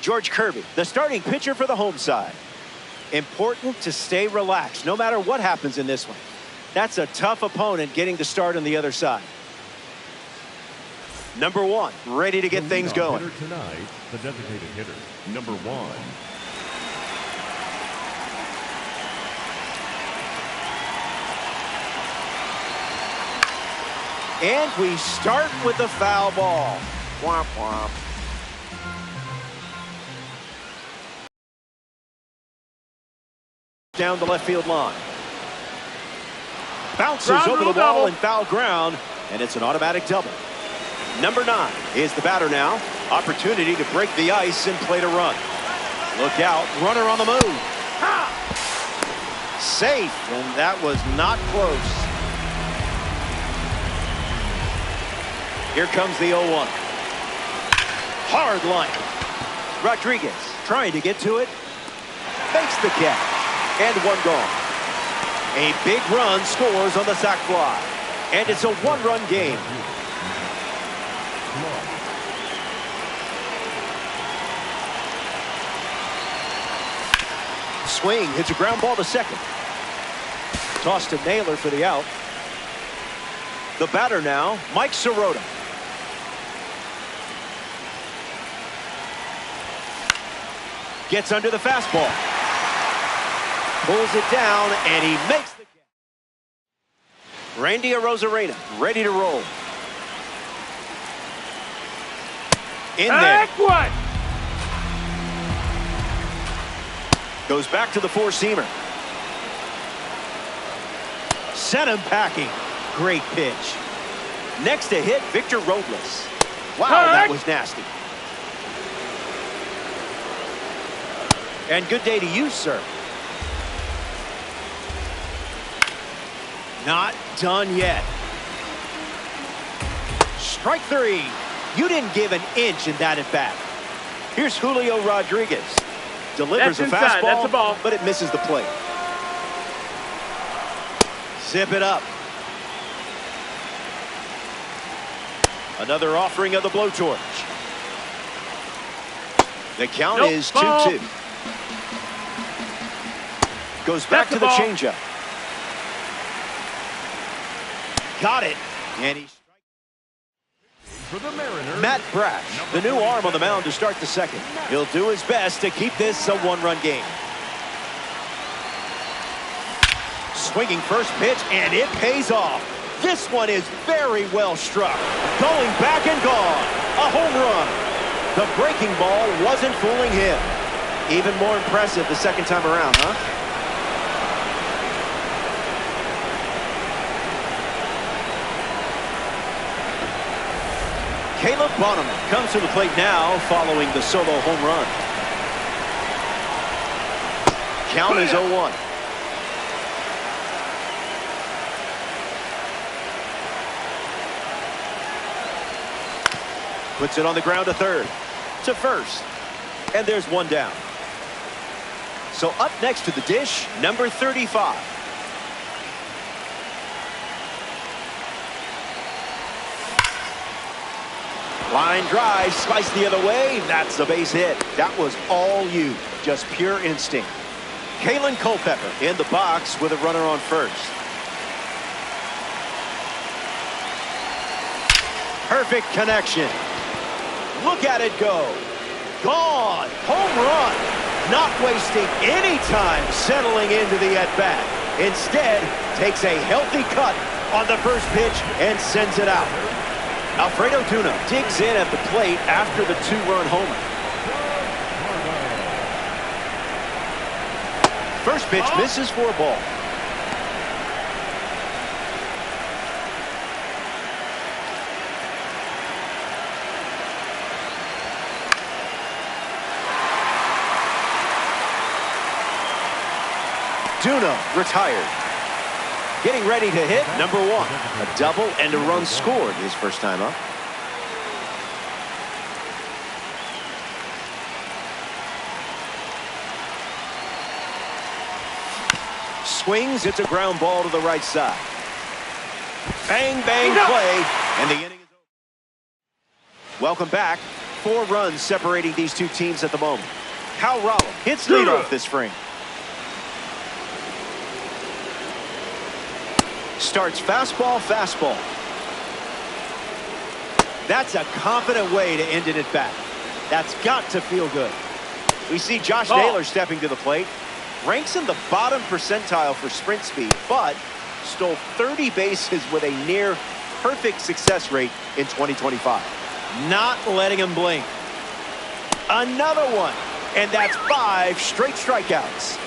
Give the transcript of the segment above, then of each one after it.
George Kirby, the starting pitcher for the home side. Important to stay relaxed no matter what happens in this one. That's a tough opponent getting the start on the other side. Number 1, ready to get things going. Hitter tonight, the designated hitter, number 1. And we start with the foul ball. Womp womp. Down the left field line. Bounces over the wall in foul ground, and it's an automatic double. Number 9 is the batter now. Opportunity to break the ice and play to run. Look out, runner on the move. Safe, and that was not close. Here comes the 0-1. Hard line. Rodriguez trying to get to it. Makes the catch. And one gone. A big run scores on the sac fly. And it's a one-run game. Swing hits a ground ball to second. Tossed to Naylor for the out. The batter now, Mike Sirota. Gets under the fastball. Pulls it down, and he makes the catch. Randy Arozarena ready to roll. In there. What? Goes back to the four-seamer. Sent him packing. Great pitch. Next to hit, Victor Robles. Wow, that was nasty. And good day to you, sir. Not done yet. Strike 3. You didn't give an inch in that at bat. Here's Julio Rodriguez. Delivers a fastball, that's a ball, but it misses the plate. Zip it up. Another offering of the blowtorch. The count is 2-2. Goes back to the changeup. Got it. And he's For the Mariners, Matt Brash, the new arm on the mound to start the second. He'll do his best to keep this a one-run game. Swinging first pitch, and it pays off. This one is very well struck. Going back and gone. A home run. The breaking ball wasn't fooling him. Even more impressive the second time around, huh? Caleb Bonham comes to the plate now following the solo home run. Count is 0-1. Puts it on the ground to third. To first. And there's one down. So up next to the dish, number 35. Line drive, slice the other way. That's a base hit. That was all you. Just pure instinct. Kalen Culpepper in the box with a runner on first. Perfect connection. Look at it go. Gone. Home run. Not wasting any time settling into the at-bat. Instead, takes a healthy cut on the first pitch and sends it out. Alfredo Tuna digs in at the plate after the two-run homer. First pitch misses for a ball. Tuna retired. Getting ready to hit number 1. A double and a run scored his first time up. Swings, it's a ground ball to the right side. Bang, bang, play, and the inning is over. Welcome back. 4 runs separating these two teams at the moment. Cal Raleigh hits leadoff this frame. Starts fastball, fastball. That's a confident way to end an at-bat. That's got to feel good. We see Josh Naylor stepping to the plate. Ranks in the bottom percentile for sprint speed, but stole 30 bases with a near perfect success rate in 2025. Not letting him blink. Another one, and that's 5 straight strikeouts.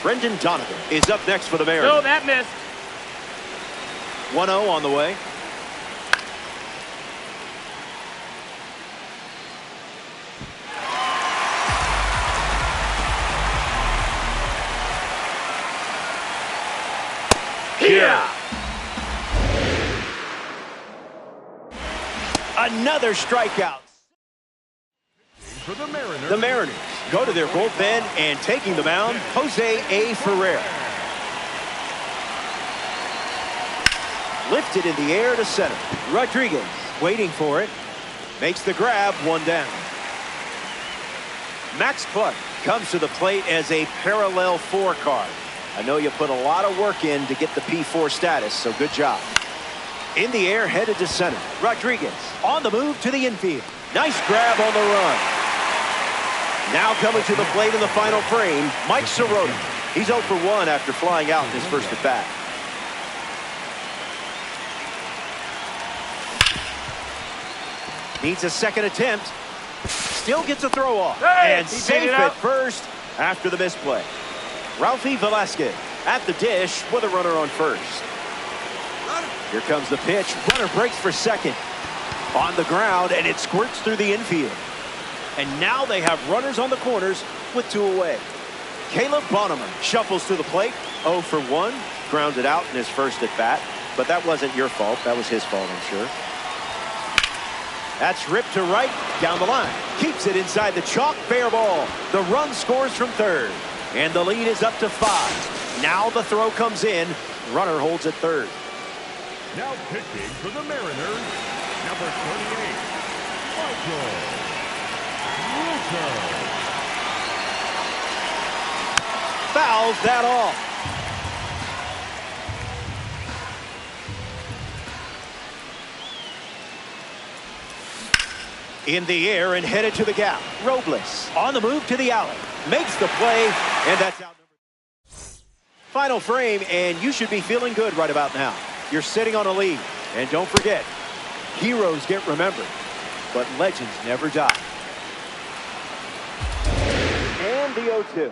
Brendan Donovan is up next for the Mariners. No, that missed. 1-0 on the way. Here. Another strikeout. For the Mariners. The Mariners go to their bullpen, and taking the mound, Jose A. Ferrer. Lifted in the air to center. Rodriguez waiting for it. Makes the grab, 1 down. Max Clark comes to the plate as a parallel 4 card. I know you put a lot of work in to get the P4 status, so good job. In the air, headed to center. Rodriguez on the move to the infield. Nice grab on the run. Now coming to the plate in the final frame, Mike Sirota. He's 0 for 1 after flying out in his first at bat. Needs a second attempt. Still gets a throw off. And safe at first after the misplay. Ralphie Velasquez at the dish with a runner on first. Here comes the pitch. Runner breaks for second. On the ground, and it squirts through the infield. And now they have runners on the corners with 2 away. Caleb Bonnemer shuffles to the plate. 0 for 1. Grounded out in his first at bat. But that wasn't your fault. That was his fault, I'm sure. That's ripped to right, down the line. Keeps it inside the chalk, fair ball. The run scores from third. And the lead is up to 5. Now the throw comes in. Runner holds at third. Now pitching for the Mariners, number 28, Michael Russo. Fouls that off. In the air and headed to the gap. Robles on the move to the alley. Makes the play, and that's out. Final frame, and you should be feeling good right about now. You're sitting on a lead. And don't forget, heroes get remembered, but legends never die. And the 0-2.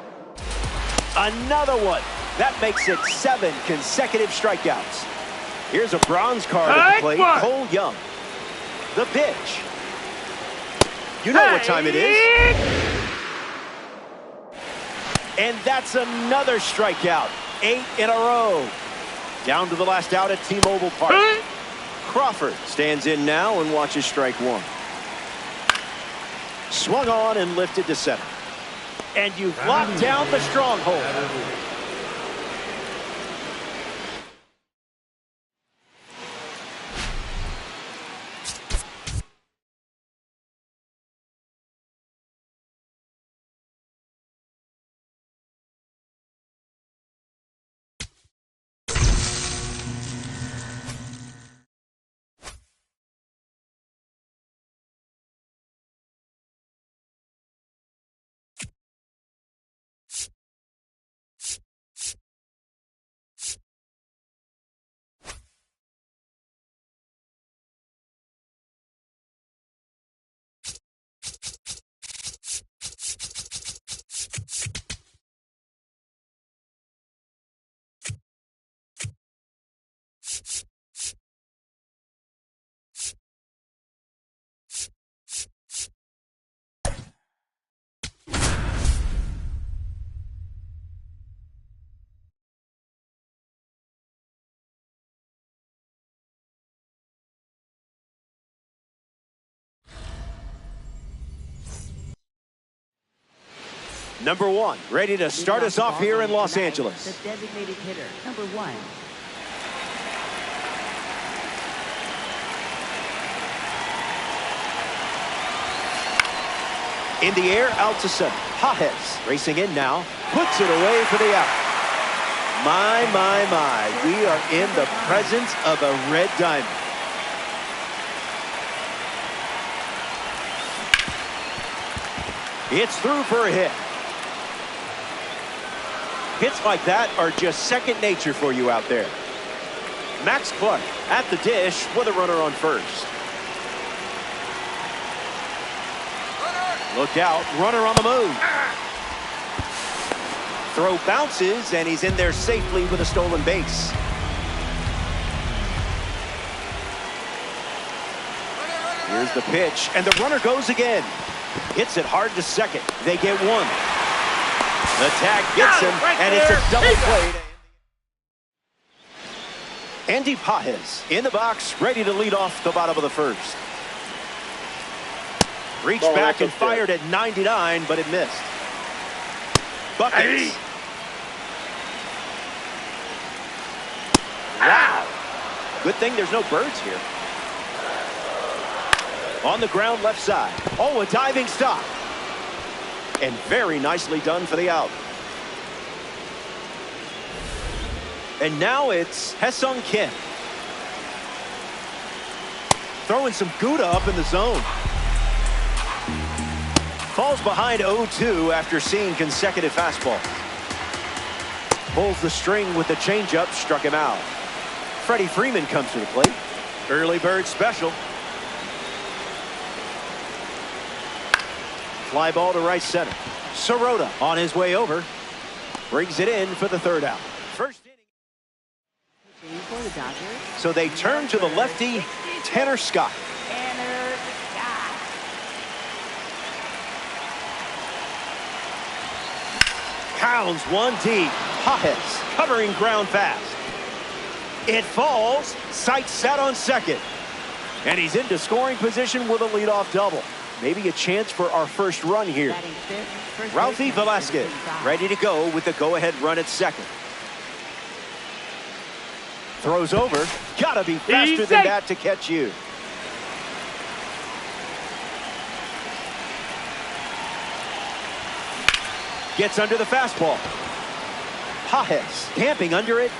Another one. That makes it 7 consecutive strikeouts. Here's a bronze card at the plate. Cole Young. The pitch. You know what time it is. And that's another strikeout. 8 in a row. Down to the last out at T-Mobile Park. Crawford stands in now and watches strike 1. Swung on and lifted to center. And you've locked down the stronghold. Number 1, ready to start us off here in Los Angeles. The designated hitter, number 1. In the air, out to center. Pages racing in now. Puts it away for the out. My. We are in the presence of a red diamond. It's through for a hit. Hits like that are just second nature for you out there. Max Clark at the dish with a runner on first. Look out, runner on the move. Throw bounces, and he's in there safely with a stolen base. Here's the pitch, and the runner goes again. Hits it hard to second. They get one. The tag gets him, and it's a double play. Andy Pages in the box, ready to lead off the bottom of the first. Reached back and fired at 99, but it missed. Buckets. Wow. Good thing there's no birds here. On the ground left side. Oh, a diving stop. And very nicely done for the out. And now it's Ha-Seong Kim. Throwing some Gouda up in the zone. Falls behind 0-2 after seeing consecutive fastballs. Pulls the string with the changeup, struck him out. Freddie Freeman comes to the plate. Early bird special. Fly ball to right center. Sirota on his way over. Brings it in for the third out. First inning. For the Dodgers. So they turn to the lefty, Tanner Scott. Tanner Scott. Pounds one deep. Pages covering ground fast. It falls. Sight set on second. And he's into scoring position with a leadoff double. Maybe a chance for our first run here. Ralphie Velasquez ready to go with the go-ahead run at second. Throws over. Gotta be faster than that to catch you. Gets under the fastball. Pages camping under it.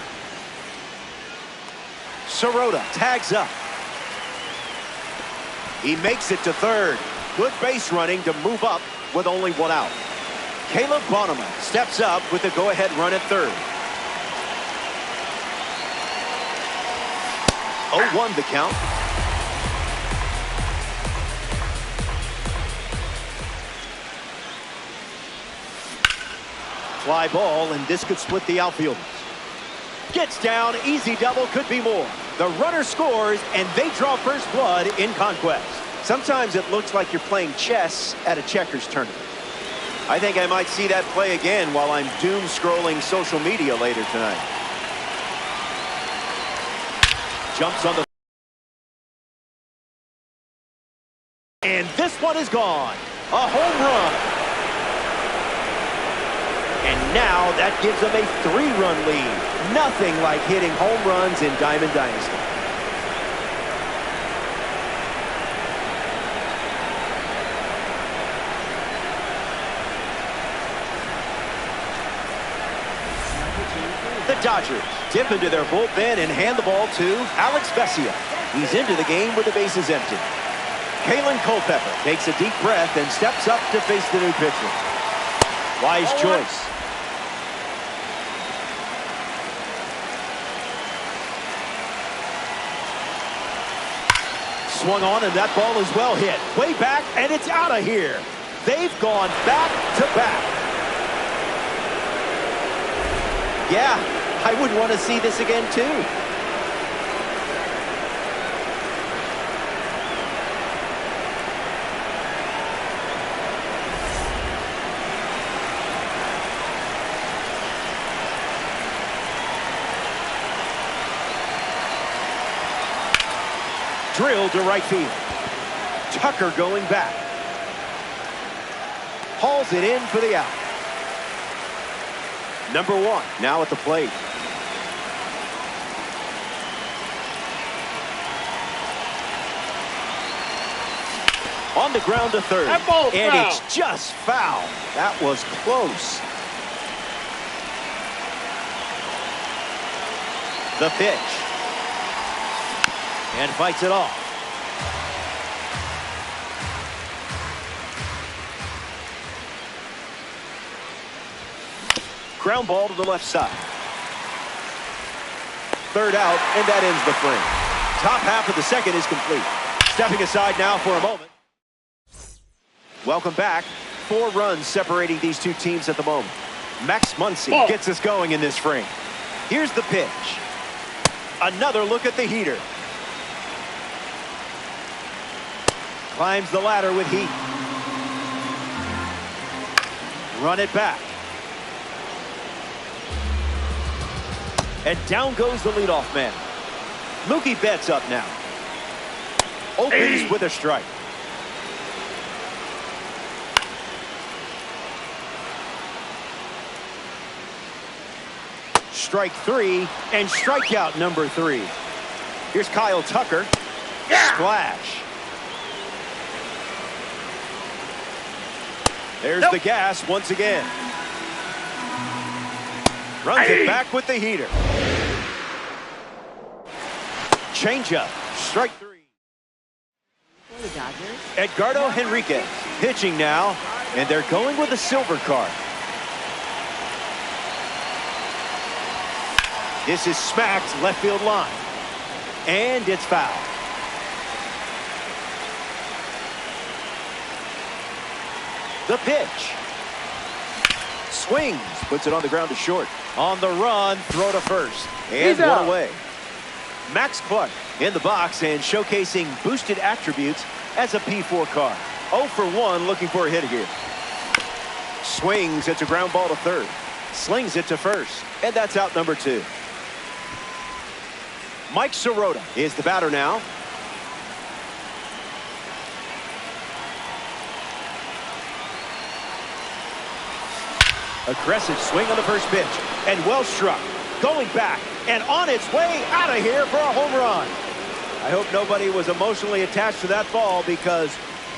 Sirota tags up. He makes it to third. Good base running to move up with only one out. Caleb Bonema steps up with the go-ahead run at third. 0-1 the count. Fly ball, and this could split the outfielders. Gets down, easy double, could be more. The runner scores, and they draw first blood in conquest. Sometimes it looks like you're playing chess at a checkers tournament. I think I might see that play again while I'm doom scrolling social media later tonight. Jumps on the... And this one is gone. A home run. And now that gives them a 3-run lead. Nothing like hitting home runs in Diamond Dynasty. The Dodgers dip into their bullpen and hand the ball to Alex Vesia. He's into the game with the bases empty. Kalen Culpepper takes a deep breath and steps up to face the new pitcher. Wise choice. Swung on, and that ball is well hit. Way back, and it's out of here. They've gone back to back. Yeah, I would want to see this again, too. Drilled to right field. Tucker going back. Hauls it in for the out. Number 1 now at the plate. On the ground to third. That ball's and foul. It's just foul. That was close. The pitch. And fights it off. Ground ball to the left side. Third out, and that ends the frame. Top half of the second is complete. Stepping aside now for a moment. Welcome back. 4 runs separating these two teams at the moment. Max Muncy gets us going in this frame. Here's the pitch. Another look at the heater. Climbs the ladder with heat. Run it back. And down goes the leadoff man. Mookie Betts up now. Opens with a strike. Strike 3 and strikeout number 3. Here's Kyle Tucker. Splash. There's the gas once again. Runs it back with the heater. Changeup. Strike 3. For the Dodgers. Edgardo Henriquez pitching now, and they're going with a silver card. This is smacked left field line. And it's foul. The pitch. Swings, puts it on the ground to short. On the run, throw to first. And one away. Max Clark in the box and showcasing boosted attributes as a P4 car. 0 for 1 looking for a hit here. Swings, it's a ground ball to third. Slings it to first. And that's out number 2. Mike Sirota is the batter now. Aggressive swing on the first pitch. And well struck. Going back and on its way out of here for a home run. I hope nobody was emotionally attached to that ball because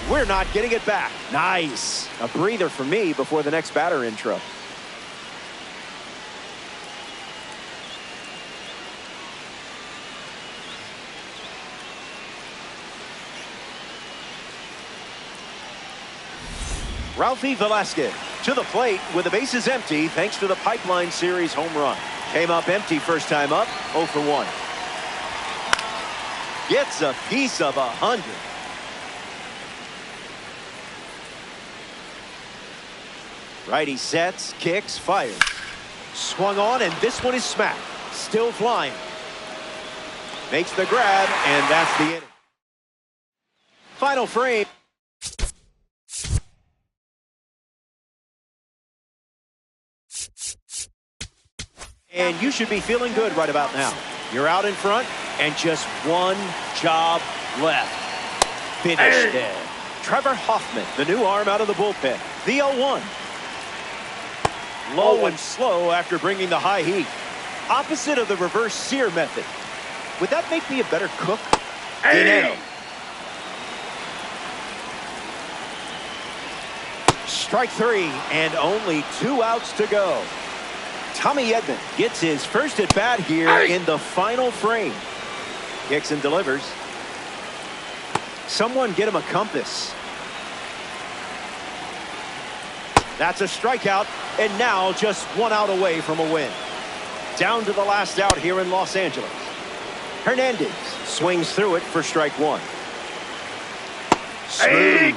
we're not getting it back. Nice. A breather for me before the next batter intro. Ralphie Velasquez to the plate with the bases empty thanks to the Pipeline Series home run. Came up empty first time up, 0 for 1. Gets a piece of 100. Righty sets, kicks, fires. Swung on, and this one is smacked. Still flying. Makes the grab, and that's the inning. Final frame. And you should be feeling good right about now. You're out in front, and just one job left. Finished it. Trevor Hoffman, the new arm out of the bullpen. The 0-1. Low and slow after bringing the high heat. Opposite of the reverse sear method. Would that make me a better cook? Dinero. Strike 3, and only 2 outs to go. Tommy Edman gets his first at bat here in the final frame. Kicks and delivers. Someone get him a compass. That's a strikeout, and now just 1 out away from a win. Down to the last out here in Los Angeles. Hernandez swings through it for strike 1. Smooth.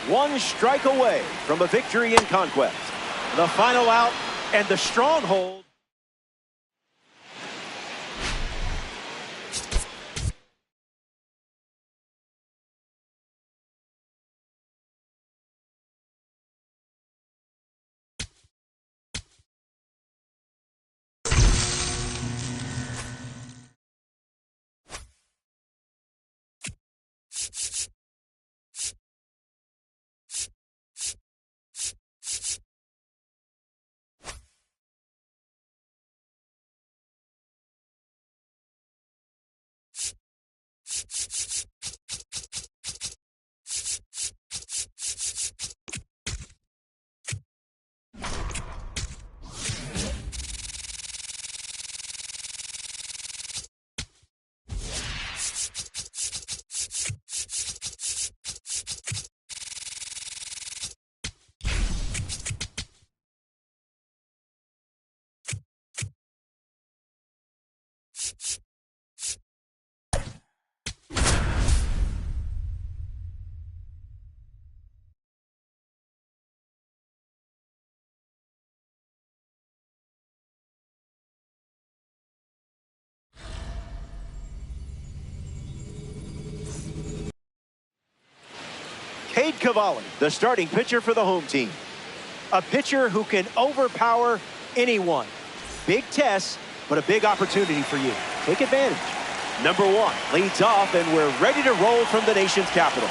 1 strike away from a victory in conquest. The final out. And the stronghold. Cade Cavalli, the starting pitcher for the home team. A pitcher who can overpower anyone. Big test, but a big opportunity for you. Take advantage. Number 1 leads off, and we're ready to roll from the nation's capital.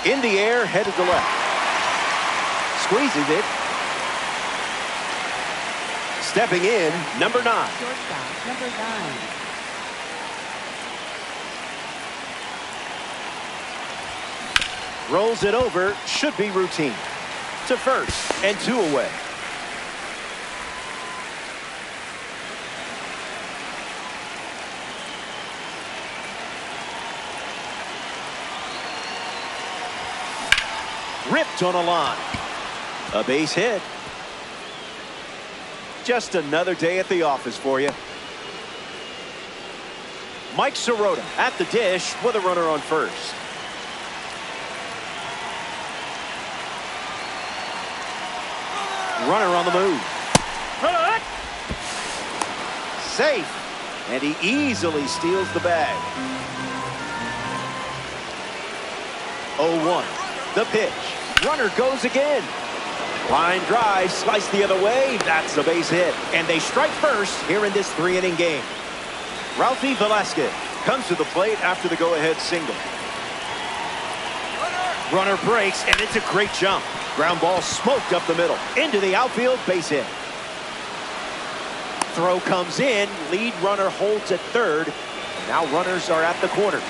In the air, headed to left. Squeezes it. Stepping in, number 9. Shortstop, number 9. Rolls it over, should be routine. To first, and 2 away. Ripped on a line. A base hit. Just another day at the office for you. Mike Sirota at the dish with a runner on first. Runner on the move. Safe. And he easily steals the bag. 0-1. The pitch. Runner goes again. Line drive, slice the other way. That's a base hit. And they strike first here in this 3-inning game. Ralphie Velasquez comes to the plate after the go-ahead single. Runner breaks, and it's a great jump. Ground ball smoked up the middle. Into the outfield, base hit. Throw comes in. Lead runner holds at third. Now runners are at the corners.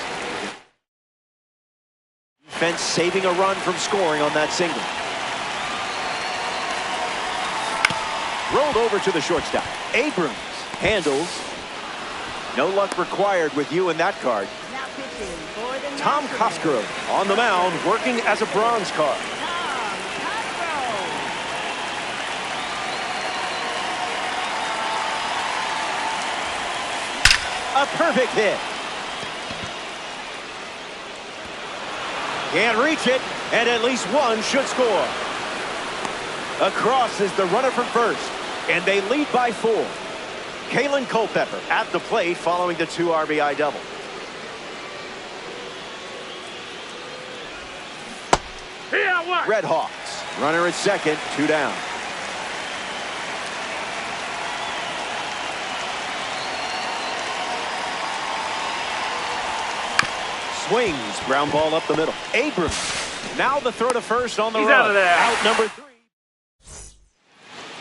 Defense saving a run from scoring on that single. Rolled over to the shortstop. Abrams handles. No luck required with you in that card. Now pitching for the Tom Nationals. Cosgrove on the mound, working as a bronze card. Tom Cosgrove. A perfect hit. Can't reach it, and at least one should score. Across is the runner from first, and they lead by 4. Kalen Culpepper at the plate following the 2 RBI double. Red Hawks. Runner at second, 2 down. Swings, ground ball up the middle. Abrams. Now the throw to first on the run. Out of there. Out number 3.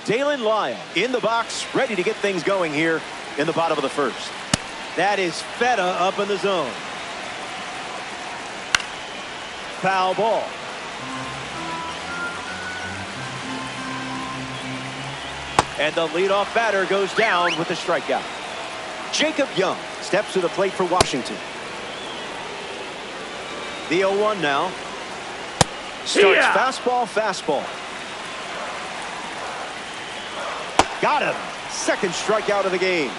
Dalen Lyle in the box, ready to get things going here in the bottom of the first. That is Feta up in the zone. Foul ball. And the leadoff batter goes down with a strikeout. Jacob Young steps to the plate for Washington. The 0-1 now. Starts fastball. Got him. Second strikeout of the game.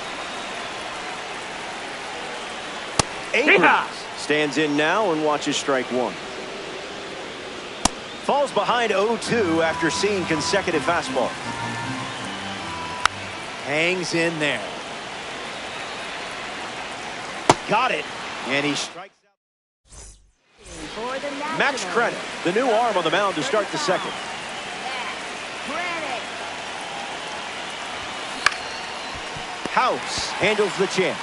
Abrams stands in now and watches strike 1. Falls behind 0-2 after seeing consecutive fastballs. Hangs in there. Got it. And he strikes out. For the Nationals. Max Krennic, the new arm on the mound to start the second. Krennic. House handles the chance.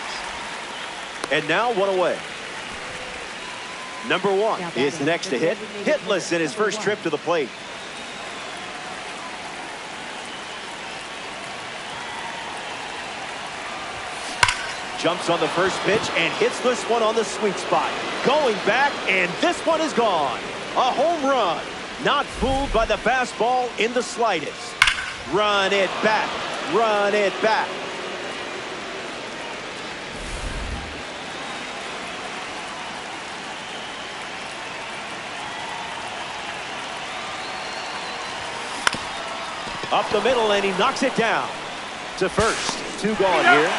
And now 1 away. Number 1 is the next to hit. Hitless in his first trip to the plate. Jumps on the first pitch and hits this one on the sweet spot. Going back, and this one is gone. A home run. Not fooled by the fastball in the slightest. Run it back. Run it back. Up the middle, and he knocks it down to first. 2 gone here.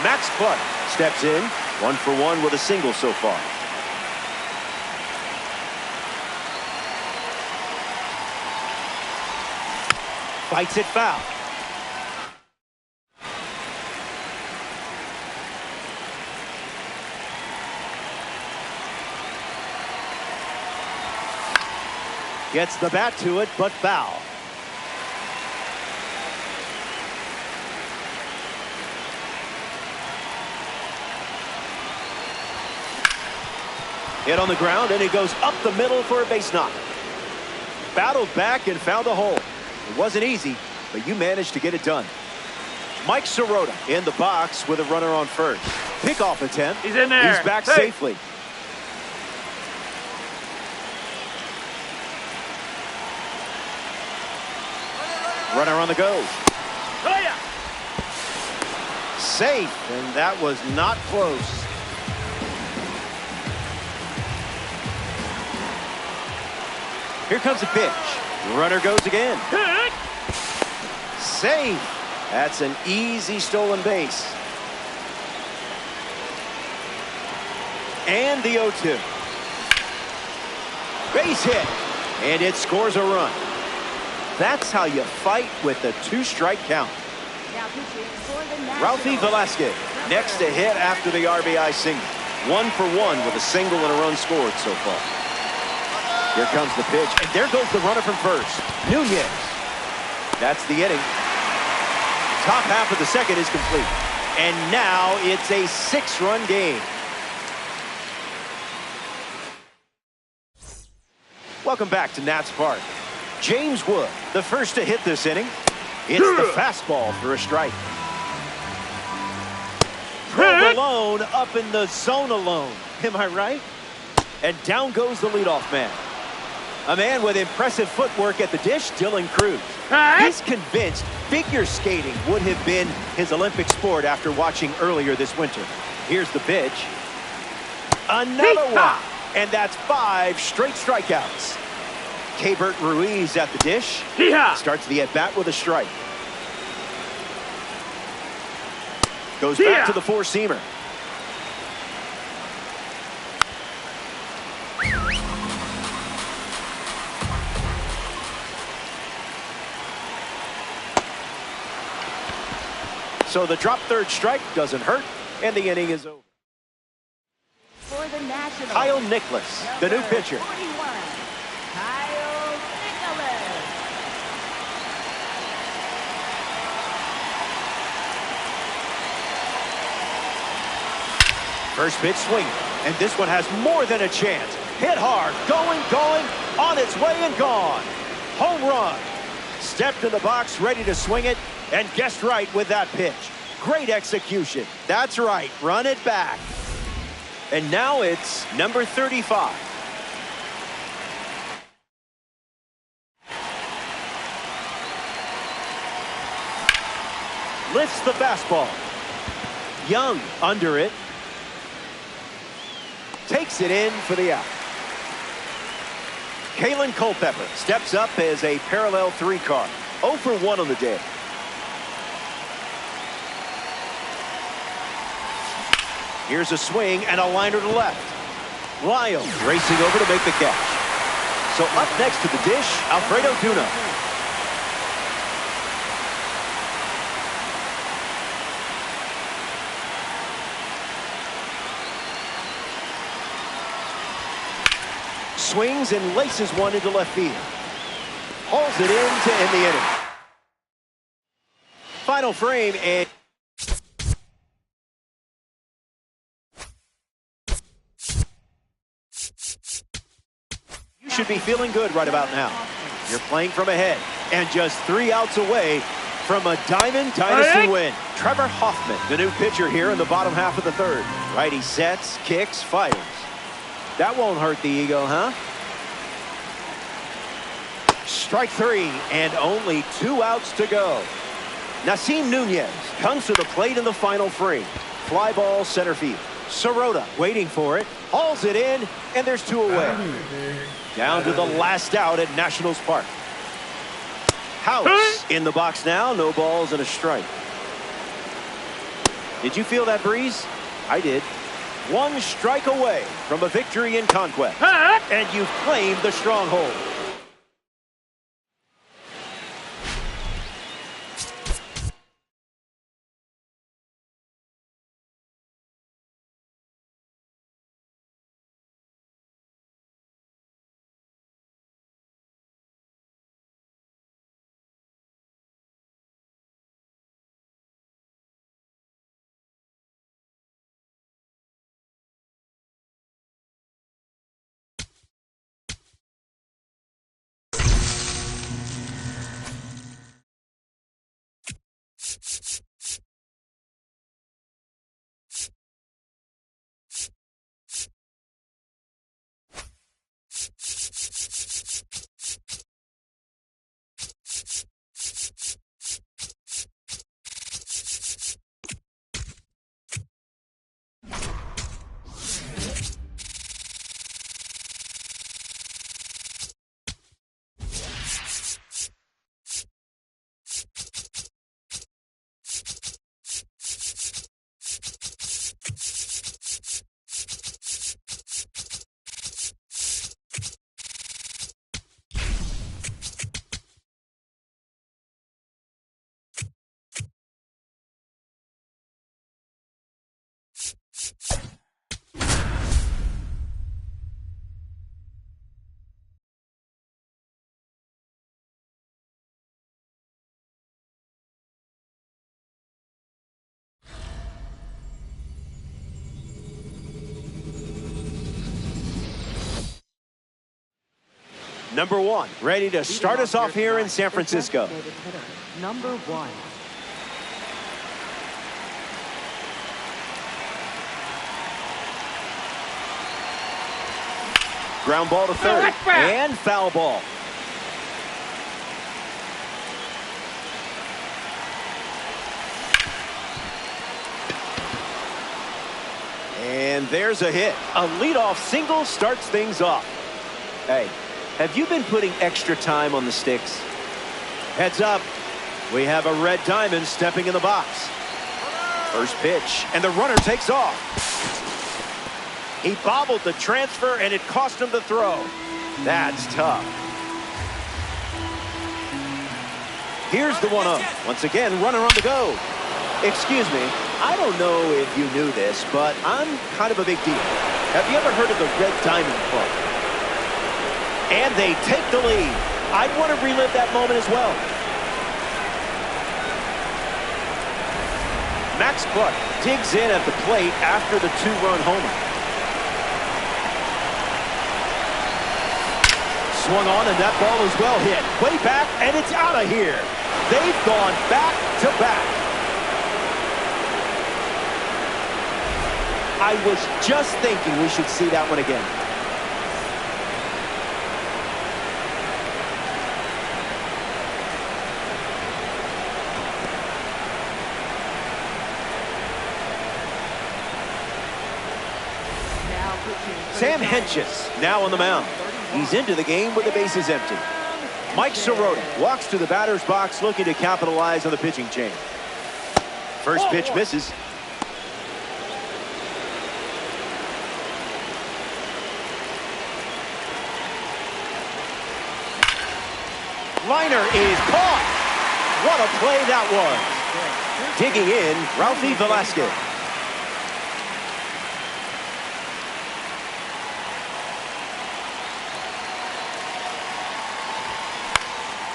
Max Clark steps in. 1 for 1 with a single so far. Fights it foul. Gets the bat to it, but foul. Hit on the ground, and it goes up the middle for a base knock. Battled back and found a hole. It wasn't easy, but you managed to get it done. Mike Sirota in the box with a runner on first. Pickoff attempt. He's in there. He's back safely. Runner on the go. Oh, yeah. Safe, and that was not close. Here comes the pitch. Runner goes again. Safe. That's an easy stolen base. And the 0-2. Base hit. And it scores a run. That's how you fight with the 2-strike count. Now pitching for the Nationals. Ralphie Velasquez next to hit after the RBI single. 1 for 1 with a single and a run scored so far. Here comes the pitch, and there goes the runner from first. Nunez. That's the inning. Top half of the second is complete. And now it's a 6-run game. Welcome back to Nats Park. James Wood, the first to hit this inning. It's the fastball for a strike. Drove alone, up in the zone alone. Am I right? And down goes the leadoff man. A man with impressive footwork at the dish, Dylan Cruz. He's convinced figure skating would have been his Olympic sport after watching earlier this winter. Here's the pitch. Another one. And that's 5 straight strikeouts. Keibert Ruiz at the dish. Starts the at-bat with a strike. Goes back to the four-seamer. So the drop third strike doesn't hurt, and the inning is over. For the Nationals. Kyle Nicholas, the new pitcher. 41. Kyle Nicholas. First pitch swing, and this one has more than a chance. Hit hard, going, on its way and gone. Home run. Stepped in the box, ready to swing it, and guessed right with that pitch. Great execution. That's right, run it back. And now it's number 35. Lifts the fastball. Young under it. Takes it in for the out. Kalen Culpepper steps up as a parallel 3 card. 0 for 1 on the day. Here's a swing and a liner to left. Lyle racing over to make the catch. So up next to the dish, Alfredo Duno. Swings and laces one into left field. Hauls it in to end the inning. Final frame, and you should be feeling good right about now. You're playing from ahead and just 3 outs away from a Diamond Dynasty win. Trevor Hoffman, the new pitcher here in the bottom half of the third. Righty sets, kicks, fires. That won't hurt the ego, huh? Strike 3 and only 2 outs to go. Nasim Nunez comes to the plate in the final frame. Fly ball center field. Sirota waiting for it. Hauls it in, and there's 2 away. Down to the last out at Nationals Park. House in the box now. No balls and a strike. Did you feel that breeze? I did. 1 strike away from a victory in conquest. And you've claimed the stronghold. Number 1, ready to start us off here in San Francisco. Number 1. Ground ball to third, and foul ball. And there's a hit. A leadoff single starts things off. Hey, have you been putting extra time on the sticks? Heads up, we have a red diamond stepping in the box. First pitch, and the runner takes off. He bobbled the transfer, and it cost him the throw. That's tough. Here's the 1-0. Once again, runner on the go. Excuse me, I don't know if you knew this, but I'm kind of a big deal. Have you ever heard of the Red Diamond Club? And they take the lead. I'd want to relive that moment as well. Max Buck digs in at the plate after the 2-run homer. Swung on, and that ball is well hit. Way back, and it's out of here. They've gone back to back. I was just thinking we should see that one again. Sam Hentges now on the mound. He's into the game with the bases empty. Mike Sirota walks to the batter's box looking to capitalize on the pitching change. First pitch misses. Liner is caught. What a play that was. Digging in, Ralphie Velasquez.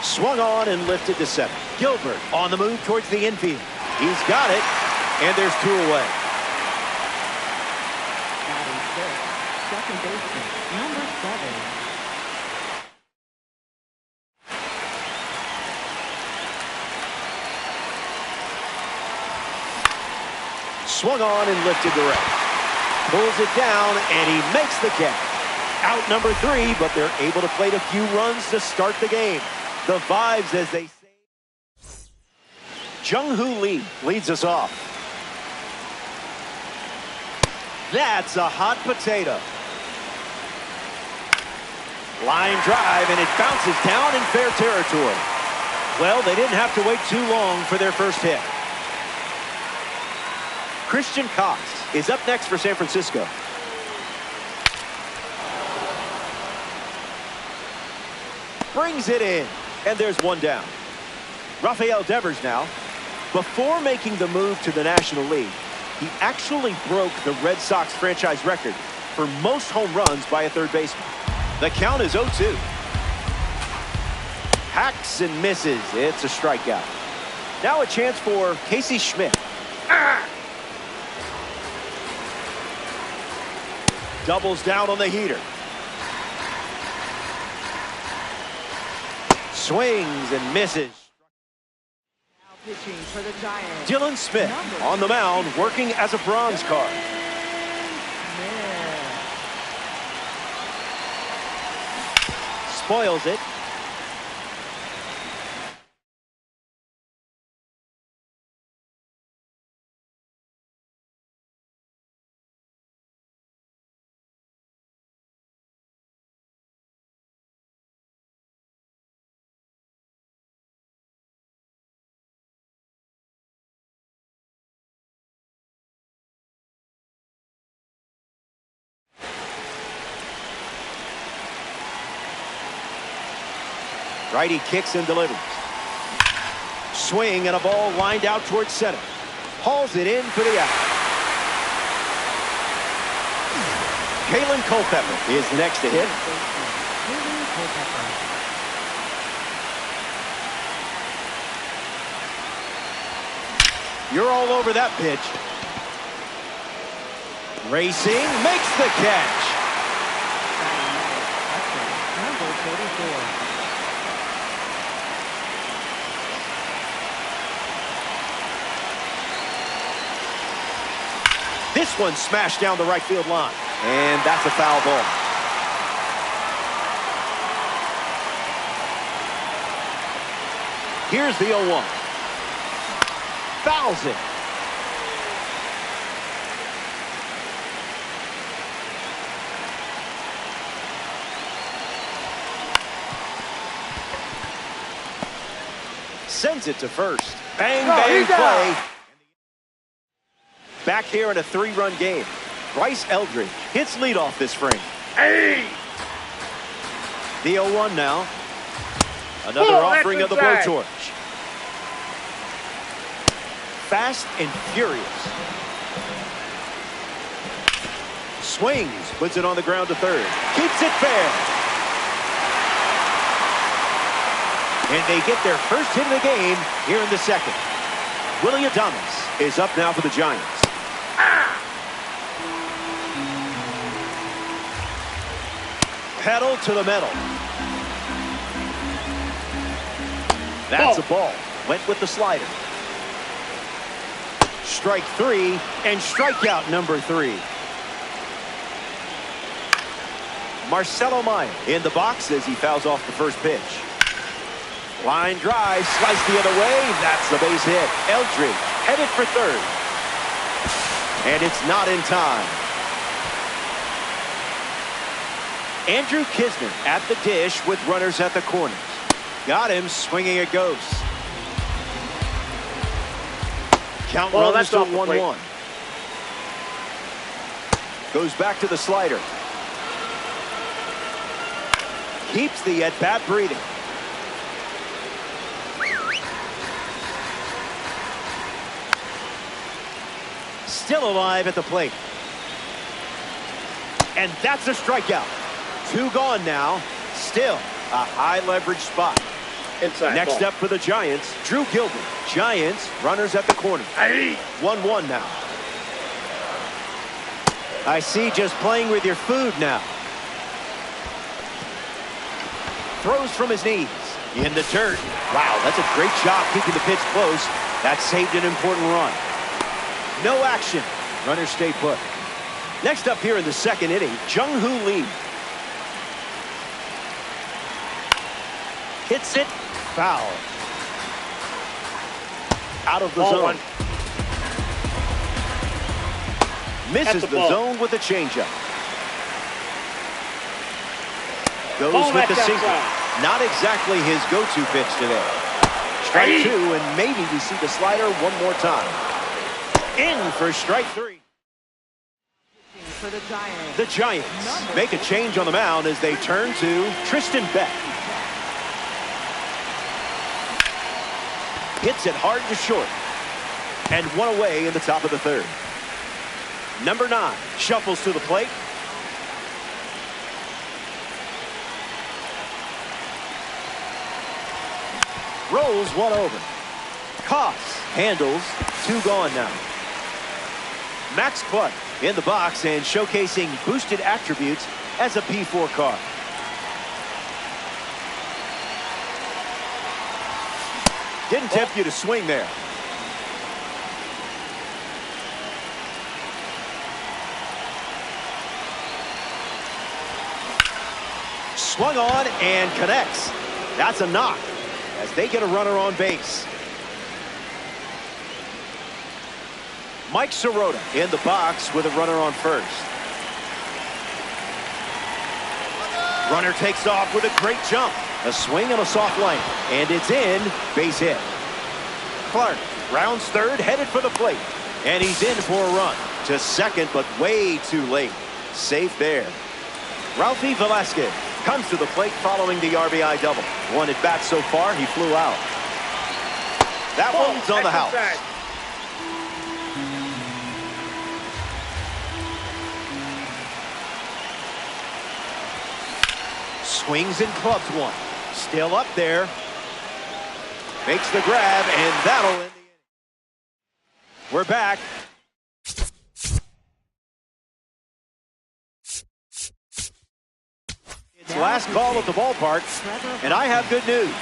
Swung on and lifted to 7. Gilbert on the move towards the infield. He's got it, and there's 2 away. Second baseman, number 7. Swung on and lifted to right. Pulls it down, and he makes the catch. Out number 3, but they're able to plate a few runs to start the game. The vibes, as they say. Jung-Hoo Lee leads us off. That's a hot potato. Line drive, and it bounces down in fair territory. Well, they didn't have to wait too long for their first hit. Christian Cox is up next for San Francisco. Brings it in, and there's 1 down. Rafael Devers now. Before making the move to the National League, he actually broke the Red Sox franchise record for most home runs by a third baseman. The count is 0-2. Hacks and misses. It's a strikeout. Now a chance for Casey Schmidt. Doubles down on the heater. Swings and misses. Now pitching for the Giants. Dylan Smith on the mound, working as a bronze card. Spoils it. Righty kicks and delivers. Swing and a ball lined out towards center. Hauls it in for the out. Kalen Culpepper is next to hit. You're all over that pitch. Racing makes the catch. Number 34. This one smashed down the right field line. And that's a foul ball. Here's the 0-1. Fouls it. Sends it to first. Bang, bang, play. Back here in a 3-run game. Bryce Eldridge hits leadoff this frame. Hey! The 0-1 now. Another offering of the blowtorch. Fast and furious. Swings, puts it on the ground to third. Keeps it fair. And they get their first hit of the game here in the second. Willie Adames is up now for the Giants. Pedal to the metal. That's a ball. Went with the slider. Strike 3 and strikeout number 3. Marcelo Meyer in the box as he fouls off the first pitch. Line drive, sliced the other way. That's the base hit. Eldridge headed for third. And it's not in time. Andrew Kisner at the dish with runners at the corners. Got him, swinging it goes. Count runs to 1-1. Goes back to the slider. Keeps the at-bat breathing. Still alive at the plate. And that's a strikeout. 2 gone now. Still a high leverage spot. Inside Next ball. up for the Giants, Drew Gilbert. Giants, runners at the corner. 1-1 now. I see, just playing with your food now. Throws from his knees. In the dirt. Wow, that's a great job keeping the pitch close. That saved an important run. No action. Runners stay put. Next up here in the second inning, Jung-Hoo Lee. Hits it. Foul. Out of the zone. Misses the zone with a changeup. Goes with the sinker. Not exactly his go-to pitch today. Strike 2, and maybe we see the slider one more time. In for strike 3. For the Giants. The Giants make a change on the mound as they turn to Tristan Beck. Hits it hard to short. And one away in the top of the third. Number 9 shuffles to the plate. Rolls one over. Koss handles. 2 gone now. Max Clark in the box and showcasing boosted attributes as a P4 card. Didn't tempt you to swing there. Swung on and connects. That's a knock as they get a runner on base. Mike Sirota in the box with a runner on first. Runner takes off with a great jump. A swing and a soft line. And it's in. Base hit. Clark rounds third, headed for the plate. And he's in for a run. To second, but way too late. Safe there. Ralphie Velasquez comes to the plate following the RBI double. 1 at bat so far, he flew out. That one's on the house. Swings and clubs one. Still up there. Makes the grab, and that'll end the inning. We're back. It's last call at the ballpark, and I have good news.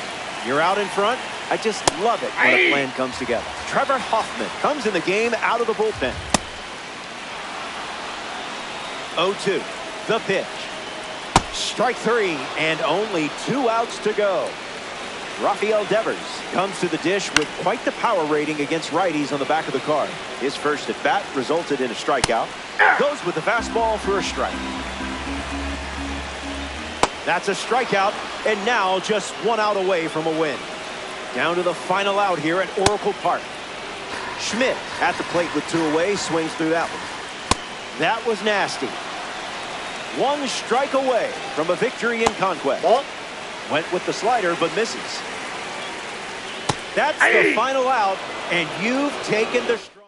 You're out in front. I just love it when a plan comes together. Trevor Hoffman comes in the game out of the bullpen. 0-2. The pitch. Strike three, and only 2 outs to go. Rafael Devers comes to the dish with quite the power rating against righties on the back of the card. His first at bat resulted in a strikeout. Goes with the fastball for a strike. That's a strikeout, and now just 1 out away from a win. Down to the final out here at Oracle Park. Schmidt at the plate with 2 away, swings through that one. That was nasty. 1 strike away from a victory in Conquest. Went with the slider, but misses. That's the final out, and you've taken the strong.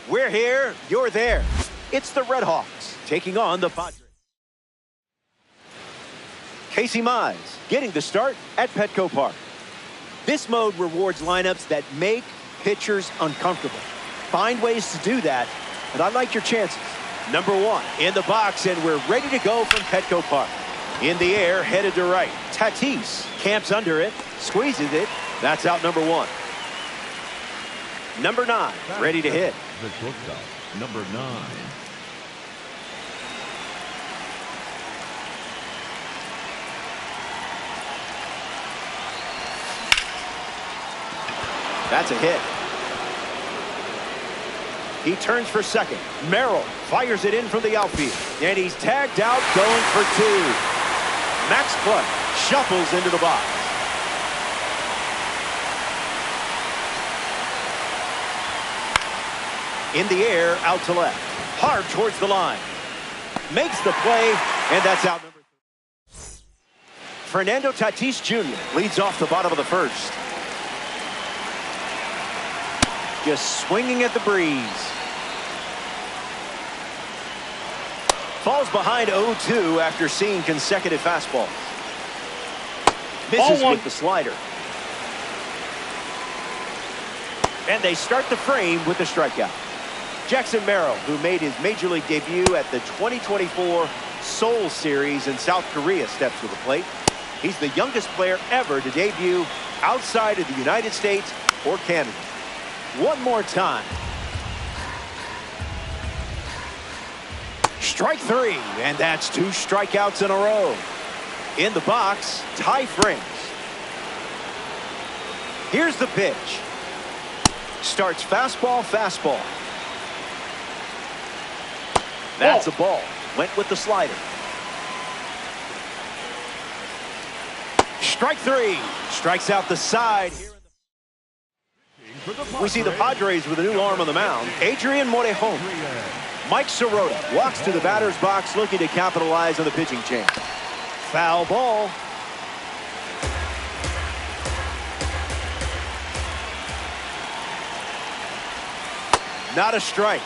We're here, you're there. It's the Red Hawks taking on the Padres. Casey Mize getting the start at Petco Park. This mode rewards lineups that make pitchers uncomfortable. Find ways to do that, and I like your chances. Number 1 in the box, and we're ready to go from Petco Park. In the air, headed to right. Tatis camps under it, squeezes it. That's out number 1. Number 9, ready to hit. The shortstop, number 9. That's a hit. He turns for second. Merrill fires it in from the outfield. And he's tagged out going for 2. Max Clutch shuffles into the box. In the air, out to left. Hard towards the line. Makes the play, and that's out number 3. Fernando Tatis Jr. leads off the bottom of the first. Just swinging at the breeze. Falls behind 0-2 after seeing consecutive fastballs. Misses with the slider. And they start the frame with the strikeout. Jackson Merrill, who made his Major League debut at the 2024 Seoul Series in South Korea, steps to the plate. He's the youngest player ever to debut outside of the United States or Canada. One more time. Strike three, and that's 2 strikeouts in a row. In the box, tie frames. Here's the pitch. Starts fastball, fastball. That's a ball. Went with the slider. Strike three. Strikes out the side. We see the Padres with a new arm on the mound. Adrian Morejon. Mike Sirota walks to the batter's box looking to capitalize on the pitching change. Foul ball. Not a strike.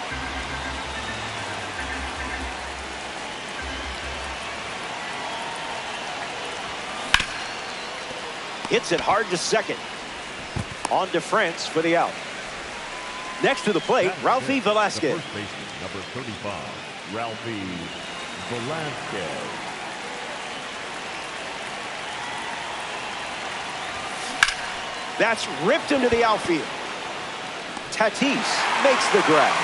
Hits it hard to second. On to France for the out. Next to the plate, Ralphie Velasquez. The first baseman, number 35, Ralphie Velasquez. That's ripped into the outfield. Tatis makes the grab.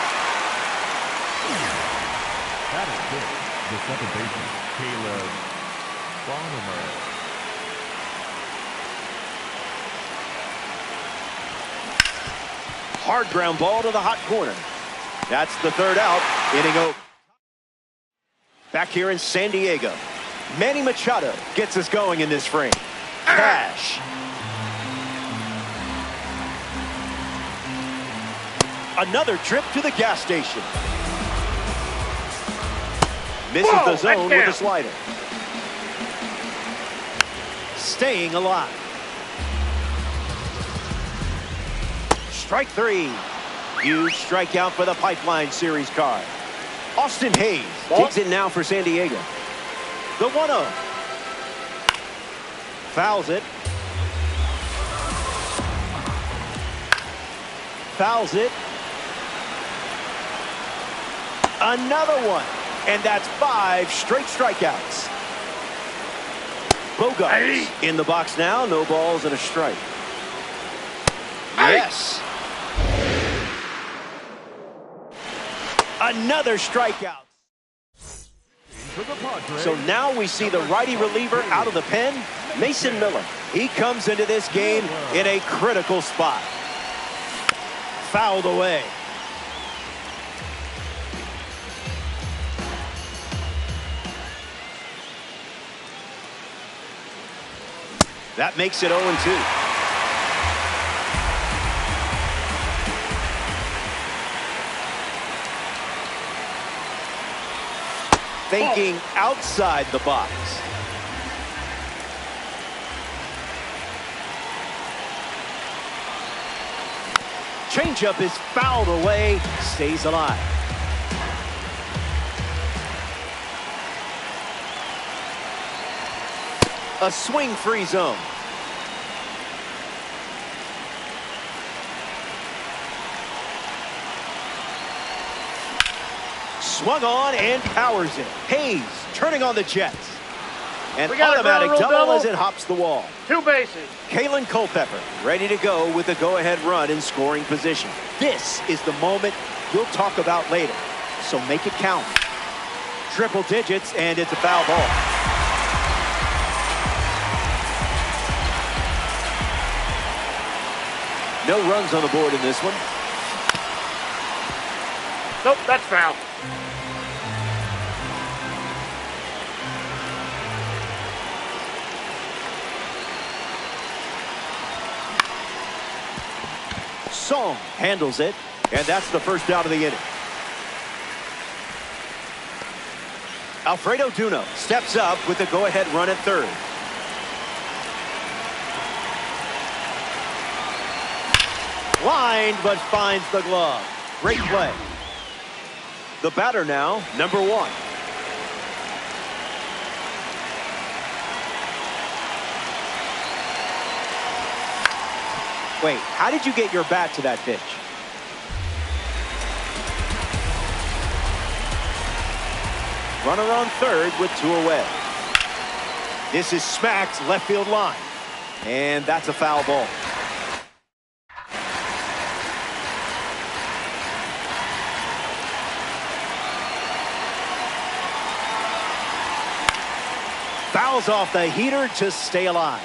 That is good. The second baseman, Caleb Bonnemer. Hard ground ball to the hot corner. That's the third out. Inning over. Back here in San Diego, Manny Machado gets us going in this frame. Cash. Another trip to the gas station. Misses the zone with a slider. Staying alive. Strike three. Huge strikeout for the Pipeline Series card. Austin Hayes digs it now for San Diego. The 1-0. Fouls it. Fouls it. Another one. And that's 5 straight strikeouts. Bogarts in the box now. No balls and a strike. Yes. Another strikeout. So now we see the righty reliever out of the pen, Mason Miller. He comes into this game in a critical spot. Fouled away. That makes it 0-2. Thinking outside the box. Changeup is fouled away, stays alive. A swing-free zone. Swung on and powers it. Hayes turning on the Jets. An automatic double as it hops the wall. 2 bases. Kalen Culpepper ready to go with the go-ahead run in scoring position. This is the moment we'll talk about later, so make it count. Triple digits, and it's a foul ball. No runs on the board in this one. Nope, that's foul. Song handles it, and that's the first out of the inning. Alfredo Duno steps up with the go-ahead run at third. Lined, but finds the glove. Great play. The batter now, number 1. Wait, how did you get your bat to that pitch? Runner on third with 2 away. This is smacked left field line. And that's a foul ball. Fouls off the heater to stay alive.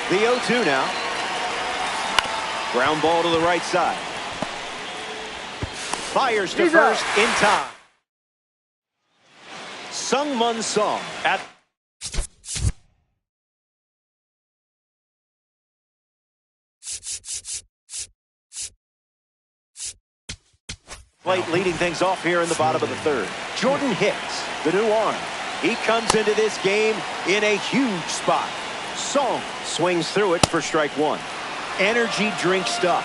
The 0-2 now. Ground ball to the right side. Fires to first in time. Sung-Mun Song at plate, leading things off here in the bottom of the third. Jordan Hicks, the new arm. He comes into this game in a huge spot. Song swings through it for strike 1. Energy drink stuff.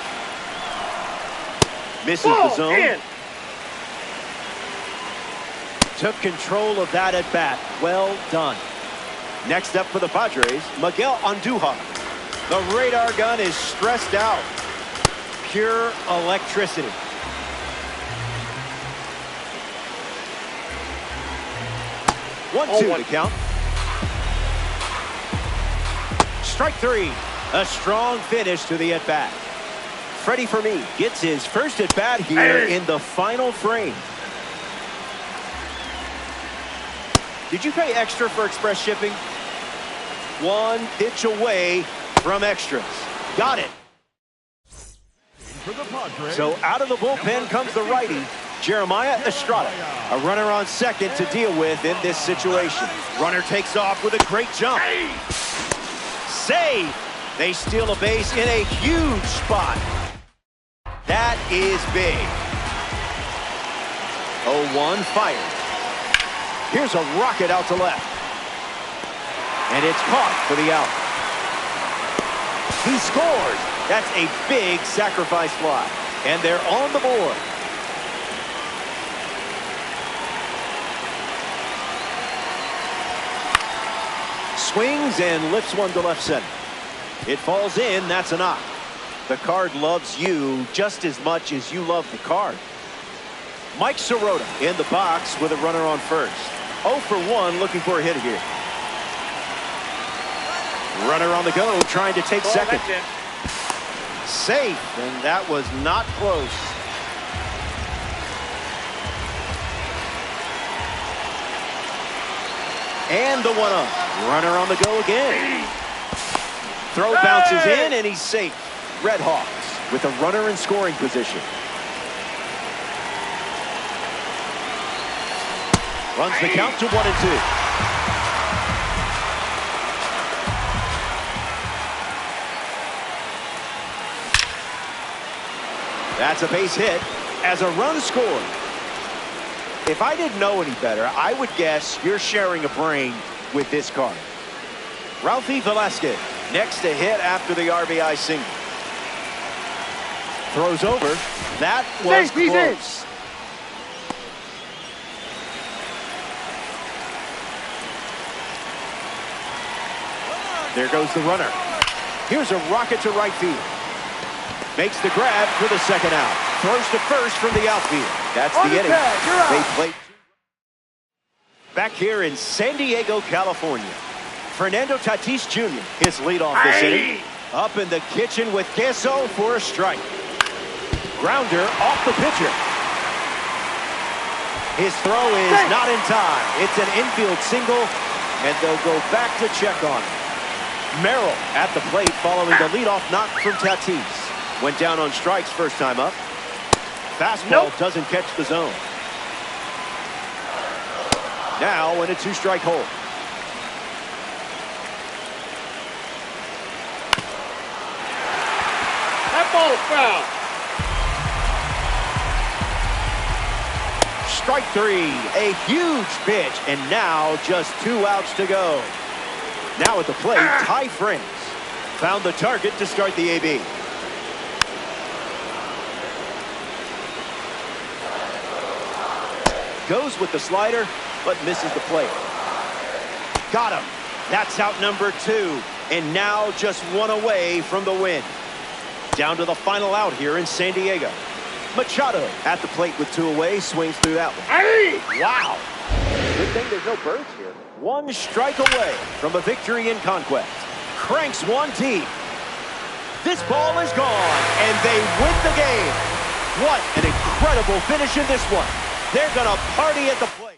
Misses the zone. In. Took control of that at bat. Well done. Next up for the Padres, Miguel Andujar. The radar gun is stressed out. Pure electricity. One, two to count. Strike 3. A strong finish to the at-bat. Freddie Fermin gets his first at-bat here in the final frame. Did you pay extra for express shipping? 1 pitch away from extras. Got it. So out of the bullpen comes the righty, Jeremiah Estrada. A runner on second to deal with in this situation. Runner takes off with a great jump. Save. They steal a base in a huge spot. That is big. 0-1 fired. Here's a rocket out to left. And it's caught for the out. He scored. That's a big sacrifice fly. And they're on the board. Swings and lifts one to left center. It falls in. That's a knock. The card loves you just as much as you love the card. Mike Sirota in the box with a runner on first. 0 for 1, looking for a hit here. Runner on the go, trying to take second. Safe, and that was not close. And the 1-0. Runner on the go again. Throw bounces in, and he's safe. Red Hawks with a runner in scoring position. Runs the count to 1-2. That's a base hit as a run scored. If I didn't know any better, I would guess you're sharing a brain with this card. Ralphie Velasquez next to hit after the RBI single. Throws over. That was close. There goes the runner. Here's a rocket to right field. Makes the grab for the second out. Throws to first from the outfield. That's the inning. They play back here in San Diego, California. Fernando Tatis Jr. his leadoff this inning. Up in the kitchen with Queso for a strike. Grounder off the pitcher. His throw is not in time. It's an infield single, and they'll go back to check on it. Merrill at the plate following the leadoff knock from Tatis. Went down on strikes first time up. Fastball doesn't catch the zone. Now in a 2-strike hole. That ball's foul. Strike 3, a huge pitch, and now just 2 outs to go. Now at the plate, Ty France found the target to start the AB. Goes with the slider, but misses the plate. Got him. That's out number 2, and now just 1 away from the win. Down to the final out here in San Diego. Machado at the plate with 2 away, swings through that one. Hey! Wow. Good thing there's no birds here. 1 strike away from a victory in conquest. Cranks one deep. This ball is gone, and they win the game. What an incredible finish in this one. They're going to party at the plate.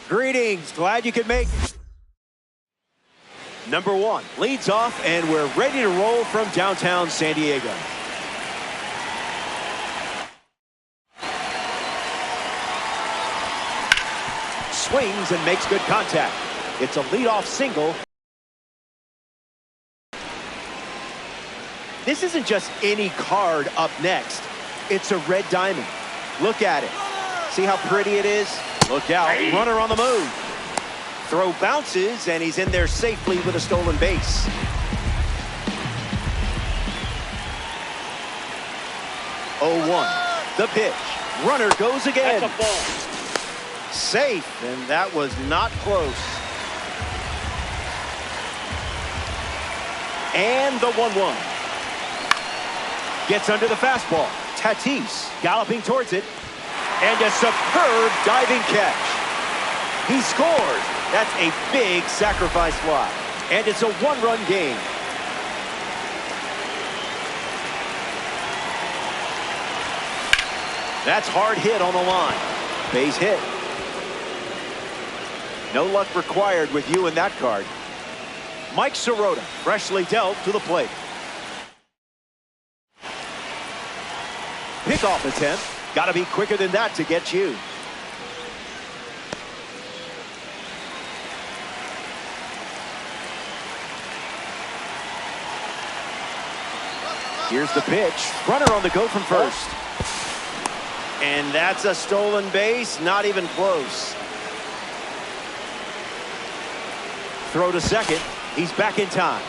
Greetings. Glad you could make it. Number 1 leads off, and we're ready to roll from downtown San Diego. Swings and makes good contact. It's a leadoff single. This isn't just any card up next. It's a red diamond. Look at it. See how pretty it is? Look out. Runner on the move. Throw bounces, and he's in there safely with a stolen base. Oh, 1. The pitch. Runner goes again. That's a ball. Safe, and that was not close. And the 1-1. Gets under the fastball. Tatis galloping towards it. And a superb diving catch. He scores. That's a big sacrifice fly. And it's a 1-run game. That's hard hit on the line. Base hit. No luck required with you in that card. Mike Sirota, freshly dealt to the plate. Pickoff attempt. Got to be quicker than that to get you. Here's the pitch. Runner on the go from first. And that's a stolen base. Not even close. Throw to second. He's back in time.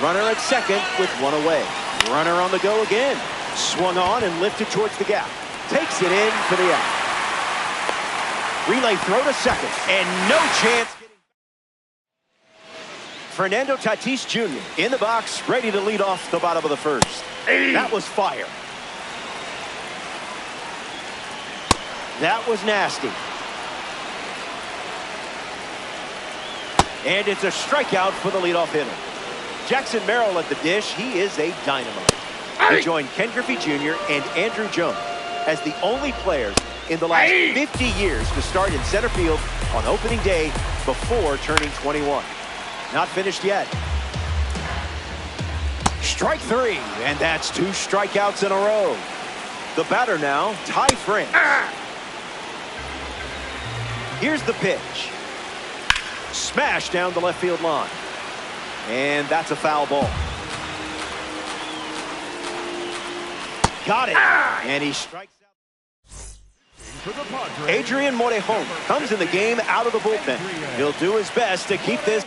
Runner at second with one away. Runner on the go again. Swung on and lifted towards the gap. Takes it in for the out. Relay throw to second. And no chance. Fernando Tatis Jr. in the box, ready to lead off the bottom of the first. That was fire. That was nasty. And it's a strikeout for the leadoff hitter. Jackson Merrill at the dish. He is a dynamite. He joined Ken Griffey Jr. and Andrew Jones as the only players in the last 50 years to start in center field on opening day before turning 21. Not finished yet. Strike three, and that's 2 strikeouts in a row. The batter now, Ty France. Here's the pitch. Smash down the left field line. And that's a foul ball. Got it. And he strikes out. Adrian Morejon comes in the game out of the bullpen. He'll do his best to keep this.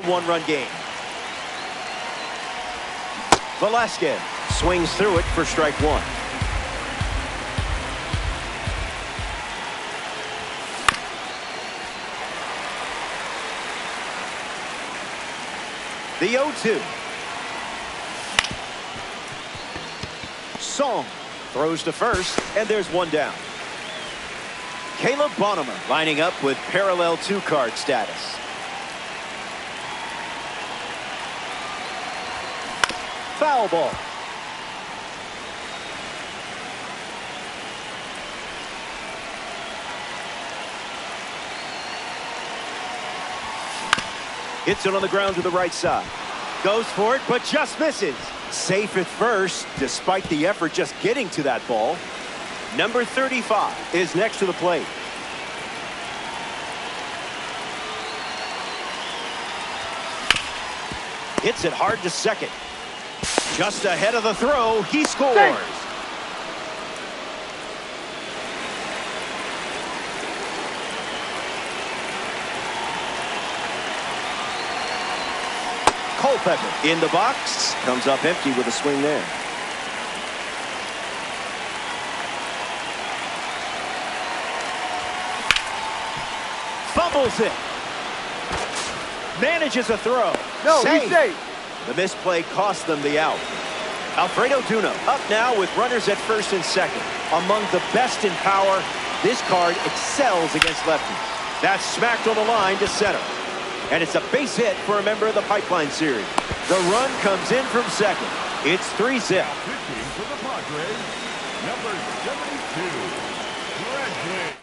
One-run game. Velasquez swings through it for strike one. The 0-2. Song throws to first, and there's one down. Caleb Bonnemer lining up with parallel 2-card status. Foul ball. Hits it on the ground to the right side. Goes for it, but just misses. Safe at first, despite the effort just getting to that ball. Number 35 is next to the plate. Hits it hard to second. Just ahead of the throw, he scores. Culpepper in the box. Comes up empty with a swing there. Fumbles it. Manages a throw. No, he's safe. The misplay cost them the out. Alfredo Duno up now with runners at first and second. Among the best in power, this card excels against lefties. That's smacked on the line to center. And it's a base hit for a member of the Pipeline Series. The run comes in from second. It's 3-0. Pitching for the Padres, number 72, Rodriguez.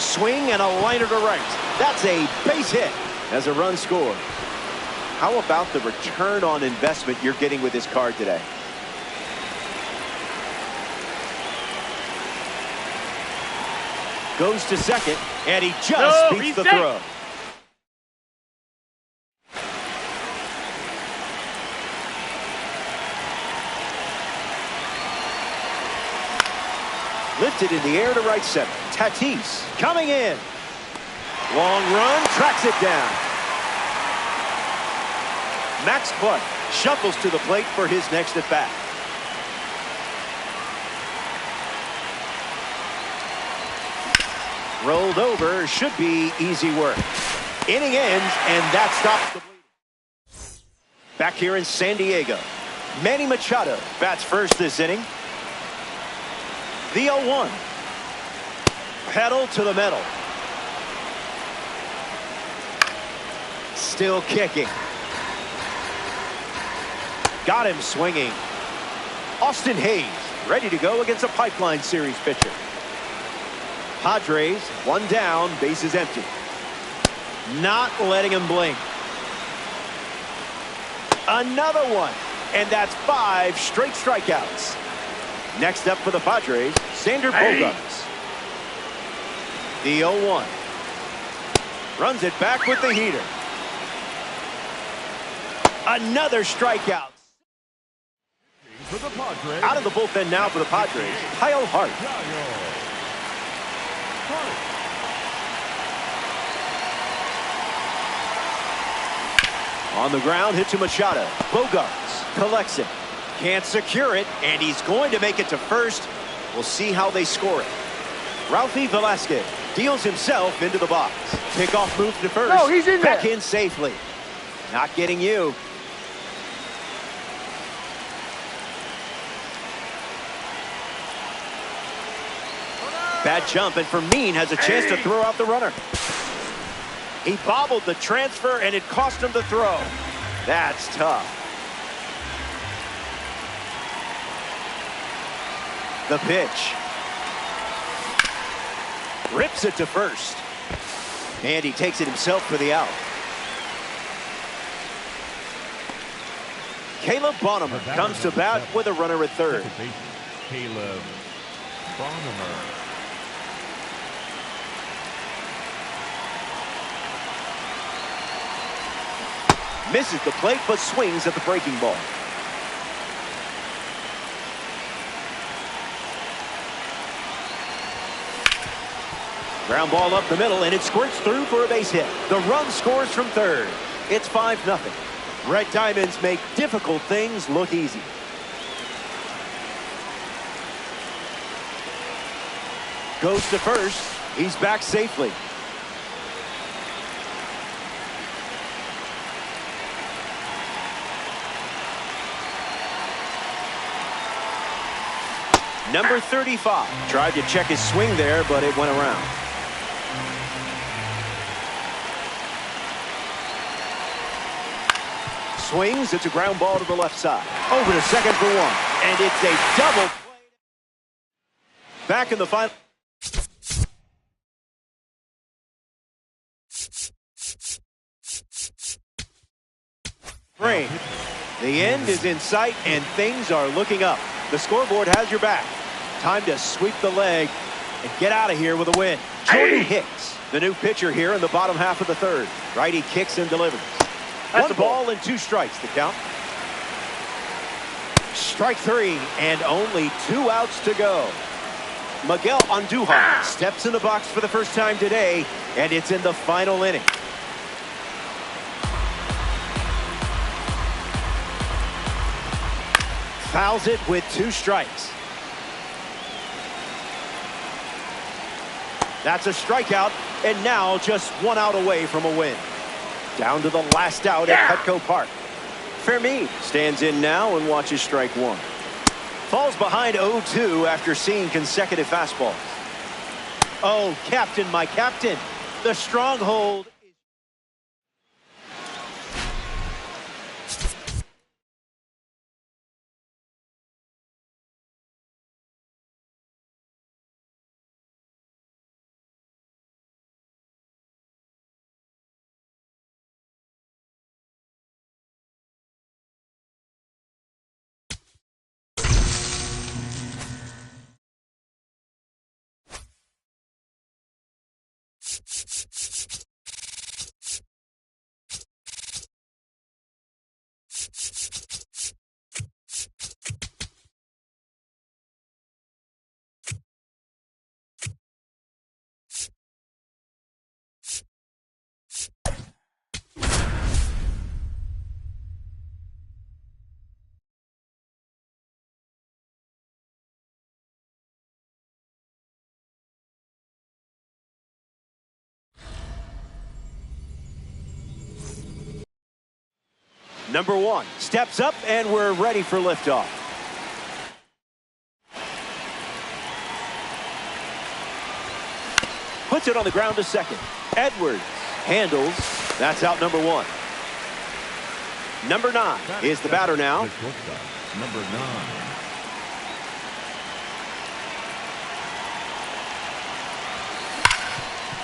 Swing and a liner to right. That's a base hit as a run scored. How about the return on investment you're getting with this card today? Goes to second, and he just beats the throw. Lifted in the air to right center. Tatis coming in. Long run, tracks it down. Max Clark shuffles to the plate for his next at bat. Rolled over, should be easy work. Inning ends, and that stops the bleeding. Back here in San Diego, Manny Machado bats first this inning. The 0-1. Pedal to the metal. Still kicking. Got him swinging. Austin Hayes ready to go against a Pipeline Series pitcher. Padres, one down, bases empty. Not letting him blink. Another one, and that's 5 straight strikeouts. Next up for the Padres, Xander Bogaerts. The 0-1. Runs it back with the heater. Another strikeout. For the Padres. Out of the bullpen now for the Padres, Kyle Hart. On the ground, hit to Machado. Bogaerts collects it. Can't secure it, and he's going to make it to first. We'll see how they score it. Ralphie Velasquez deals himself into the box. Pickoff move to first. No, he's in there. Back in safely. Not getting you. Bad jump, and Fermin has a chance to throw out the runner. He bobbled the transfer, and it cost him the throw. That's tough. The pitch. Rips it to first. And he takes it himself for the out. Caleb Bonham comes to bat with a runner at third. Caleb Bonham. Misses the plate, but swings at the breaking ball. Ground ball up the middle, and it squirts through for a base hit. The run scores from third. It's 5-0. Red Diamonds make difficult things look easy. Goes to first. He's back safely. Number 35 tried to check his swing there, but it went around. Swings. It's a ground ball to the left side. Over to second for one. And it's a double play. Back in the final. Frame. The end is in sight, and things are looking up. The scoreboard has your back. Time to sweep the leg and get out of here with a win. Jordan Hicks, the new pitcher here in the bottom half of the third. Righty kicks and delivers. That's one ball and 2 strikes to count. Strike 3 and only 2 outs to go. Miguel Andujar steps in the box for the first time today, and it's in the final inning. Fouls it with 2 strikes. That's a strikeout, and now just 1 out away from a win. Down to the last out at Petco Park. Fermin stands in now and watches strike 1. Falls behind 0-2 after seeing consecutive fastballs. Oh, captain, my captain. The stronghold. Number 1 steps up, and we're ready for liftoff. Puts it on the ground to second. Edwards handles. That's out number 1. Number 9 is the batter now. Number 9.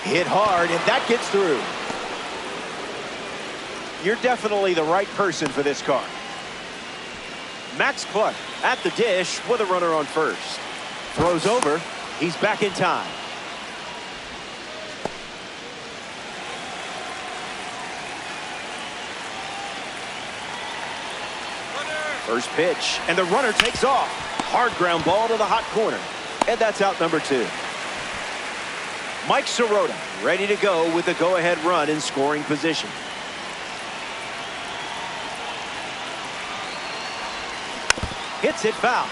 Hit hard, and that gets through. You're definitely the right person for this car. Max Clark at the dish with a runner on first. Throws over. He's back in time. First pitch, and the runner takes off. Hard ground ball to the hot corner. And that's out number 2. Mike Sirota ready to go with the go-ahead run in scoring position. Hits it foul.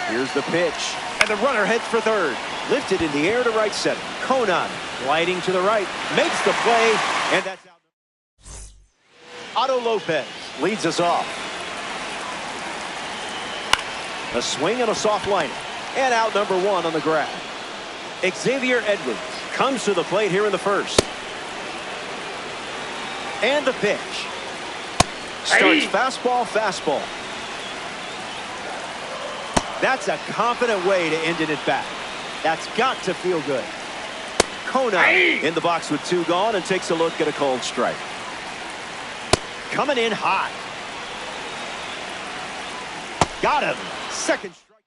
Here's the pitch, and the runner heads for third. Lifted in the air to right center. Conan gliding to the right, makes the play, and that's out. Otto Lopez leads us off. A swing and a soft liner, and out number 1 on the grab. Xavier Edwards comes to the plate here in the first. And the pitch. Starts fastball. That's a confident way to end an at-bat. That's got to feel good. Conan in the box with 2 gone and takes a look at a cold strike. Coming in hot. Got him. Second strike.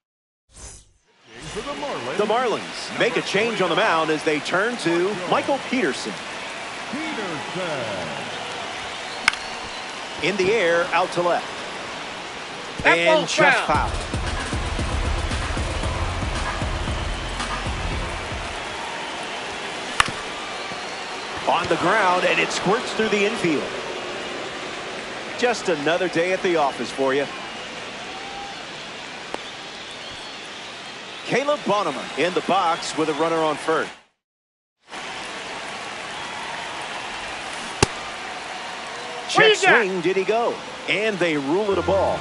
The Marlins make a change on the mound as they turn to Michael Peterson. In the air, out to left. And just foul. On the ground, and it squirts through the infield. Just another day at the office for you. Caleb Bonnemer in the box with a runner on first. Check swing, did he go? And they rule it a ball.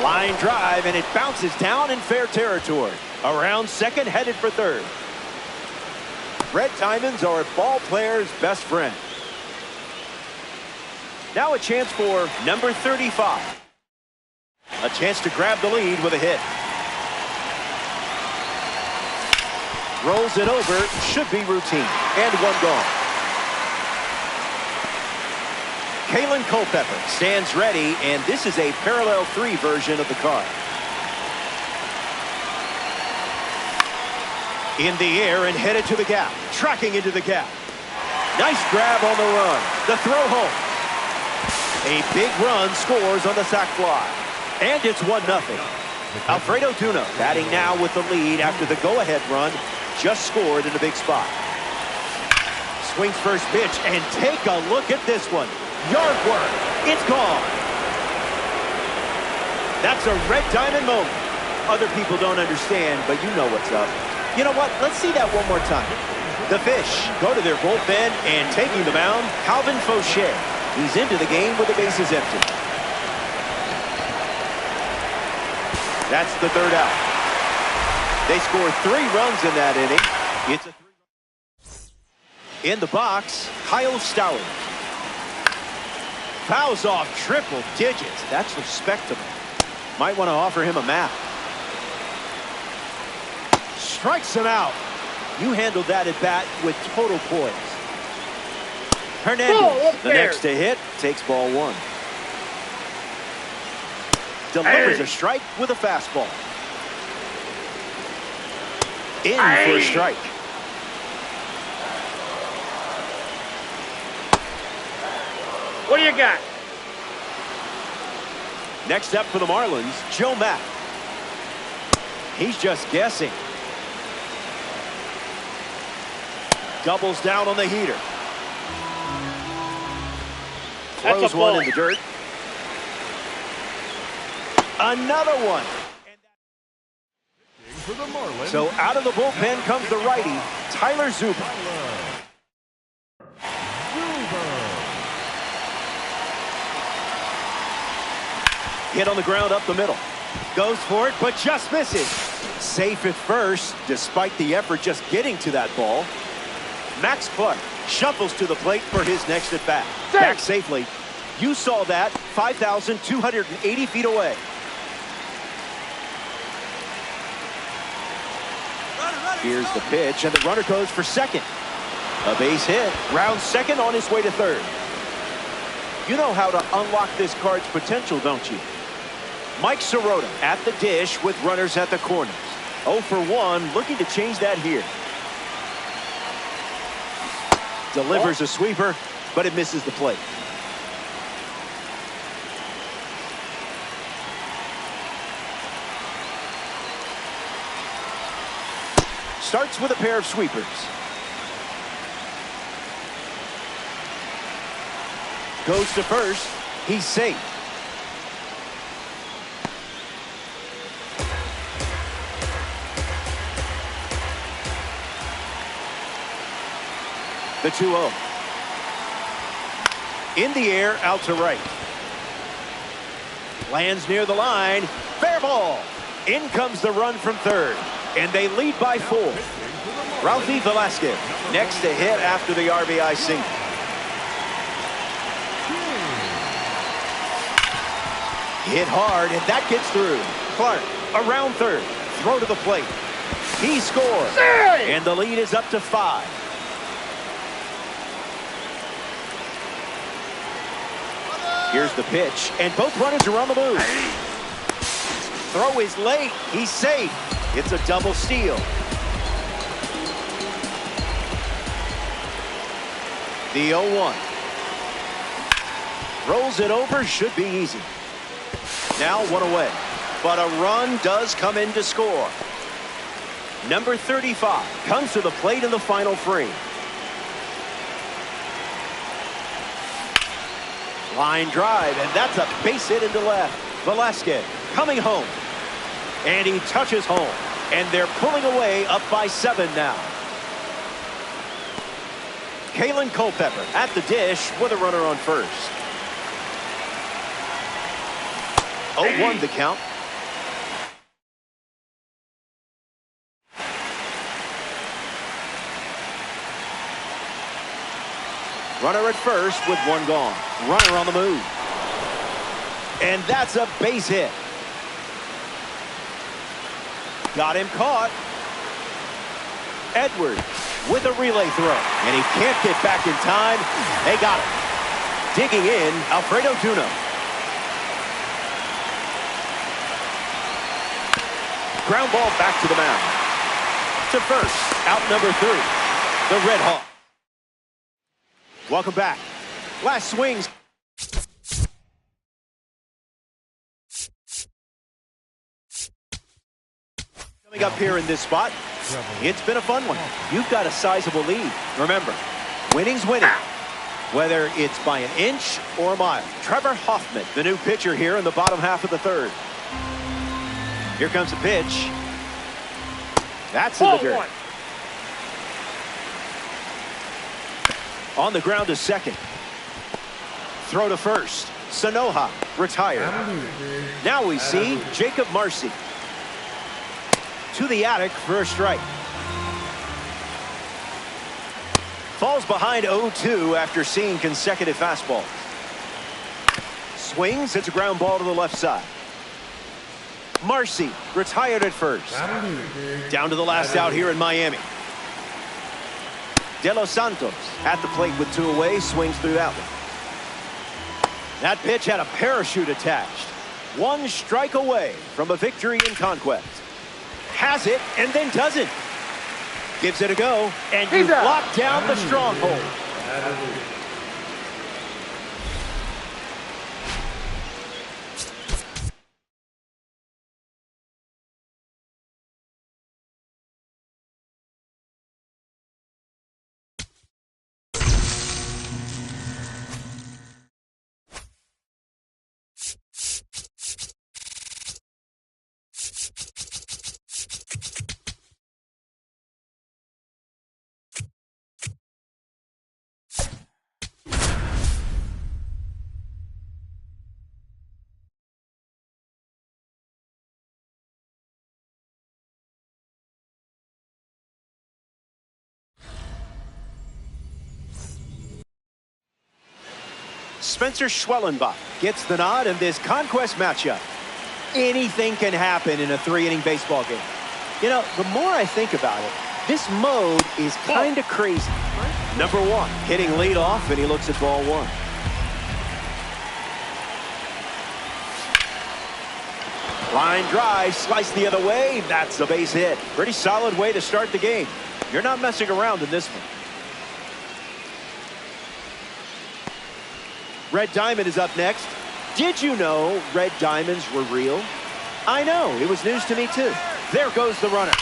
Line drive, and it bounces down in fair territory. Around second, headed for third. Red diamonds are a ball player's best friend. Now a chance for number 35. A chance to grab the lead with a hit. Rolls it over, should be routine. And 1 gone. Kalen Culpepper stands ready, and this is a parallel 3 version of the car. In the air and headed to the gap. Tracking into the gap. Nice grab on the run. The throw home. A big run scores on the sac fly. And it's 1-0. Alfredo Duno batting now with the lead after the go-ahead run. Just scored in a big spot. Swings first pitch, and take a look at this one. Yard work. It's gone. That's a red diamond moment. Other people don't understand, but you know what's up. You know what? Let's see that one more time. The Fish go to their bullpen, and taking the mound, Calvin Fauché. He's into the game with the bases empty. That's the 3rd out. They score 3 runs in that inning. It's a 3-run. In the box, Kyle Stowers. Fouls off triple digits. That's respectable. Might want to offer him a map. Strikes him out. You handled that at bat with total poise. Hernandez, the next to hit, takes ball 1. Delivers a strike with a fastball. In for a strike. What do you got? Next up for the Marlins, Joe Mack. He's just guessing. Doubles down on the heater. Throws one in the dirt. Another one. For the Marlins. So out of the bullpen comes the righty, Tyler Zuber. Hit on the ground up the middle. Goes for it, but just misses. Safe at first, despite the effort just getting to that ball. Max Clark shuffles to the plate for his next at bat. Back safely. You saw that 5,280 feet away. Here's the pitch, and the runner goes for second. A base hit. Round second on his way to third. You know how to unlock this card's potential, don't you? Mike Sirota at the dish with runners at the corners. 0 for 1, looking to change that here. Delivers a sweeper, but it misses the plate. Starts with a pair of sweepers. Goes to first. He's safe. The 2-0. In the air, out to right. Lands near the line. Fair ball. In comes the run from third. And they lead by 4. Ralphie Velasquez next to hit after the RBI single. Hit hard, and that gets through. Clark around third. Throw to the plate. He scores. And the lead is up to 5. Here's the pitch, and both runners are on the move. Throw is late. He's safe. It's a double steal. The 0-1. Rolls it over. Should be easy. Now 1 away. But a run does come in to score. Number 35 comes to the plate in the final frame. Line drive, and that's a base hit into left. Velasquez coming home. And he touches home. And they're pulling away up by 7 now. Kalen Culpepper at the dish with a runner on first. 0-1 the count. Runner at first with 1 gone. Runner on the move. And that's a base hit. Got him caught. Edwards with a relay throw. And he can't get back in time. They got him. Digging in, Alfredo Duno. Ground ball back to the mound. To first, out number 3, the Red Hawk. Welcome back. Last swings. Coming up here in this spot, it's been a fun one. You've got a sizable lead. Remember, winning's winning, whether it's by an inch or a mile. Trevor Hoffman, the new pitcher here in the bottom half of the third. Here comes the pitch. That's in the dirt. On the ground to second. Throw to first. Sanoha retired. Now we see Jacob Marcy to the attic for a strike. Falls behind 0-2 after seeing consecutive fastballs. Swings. It's a ground ball to the left side. Marcy retired at first. Down to the last out here in Miami. De Los Santos at the plate with 2 away. Swings through that one. That pitch had a parachute attached. 1 strike away from a victory in conquest. Has it and then doesn't. Gives it a go, and you lock down the stronghold. Spencer Schwellenbach gets the nod in this conquest matchup. Anything can happen in a 3-inning baseball game. You know, the more I think about it, this mode is kind of crazy. Number 1, hitting lead off, and he looks at ball 1. Line drive, slice the other way. That's a base hit. Pretty solid way to start the game. You're not messing around in this one. Red Diamond is up next. Did you know red diamonds were real? I know, it was news to me too. There goes the runner.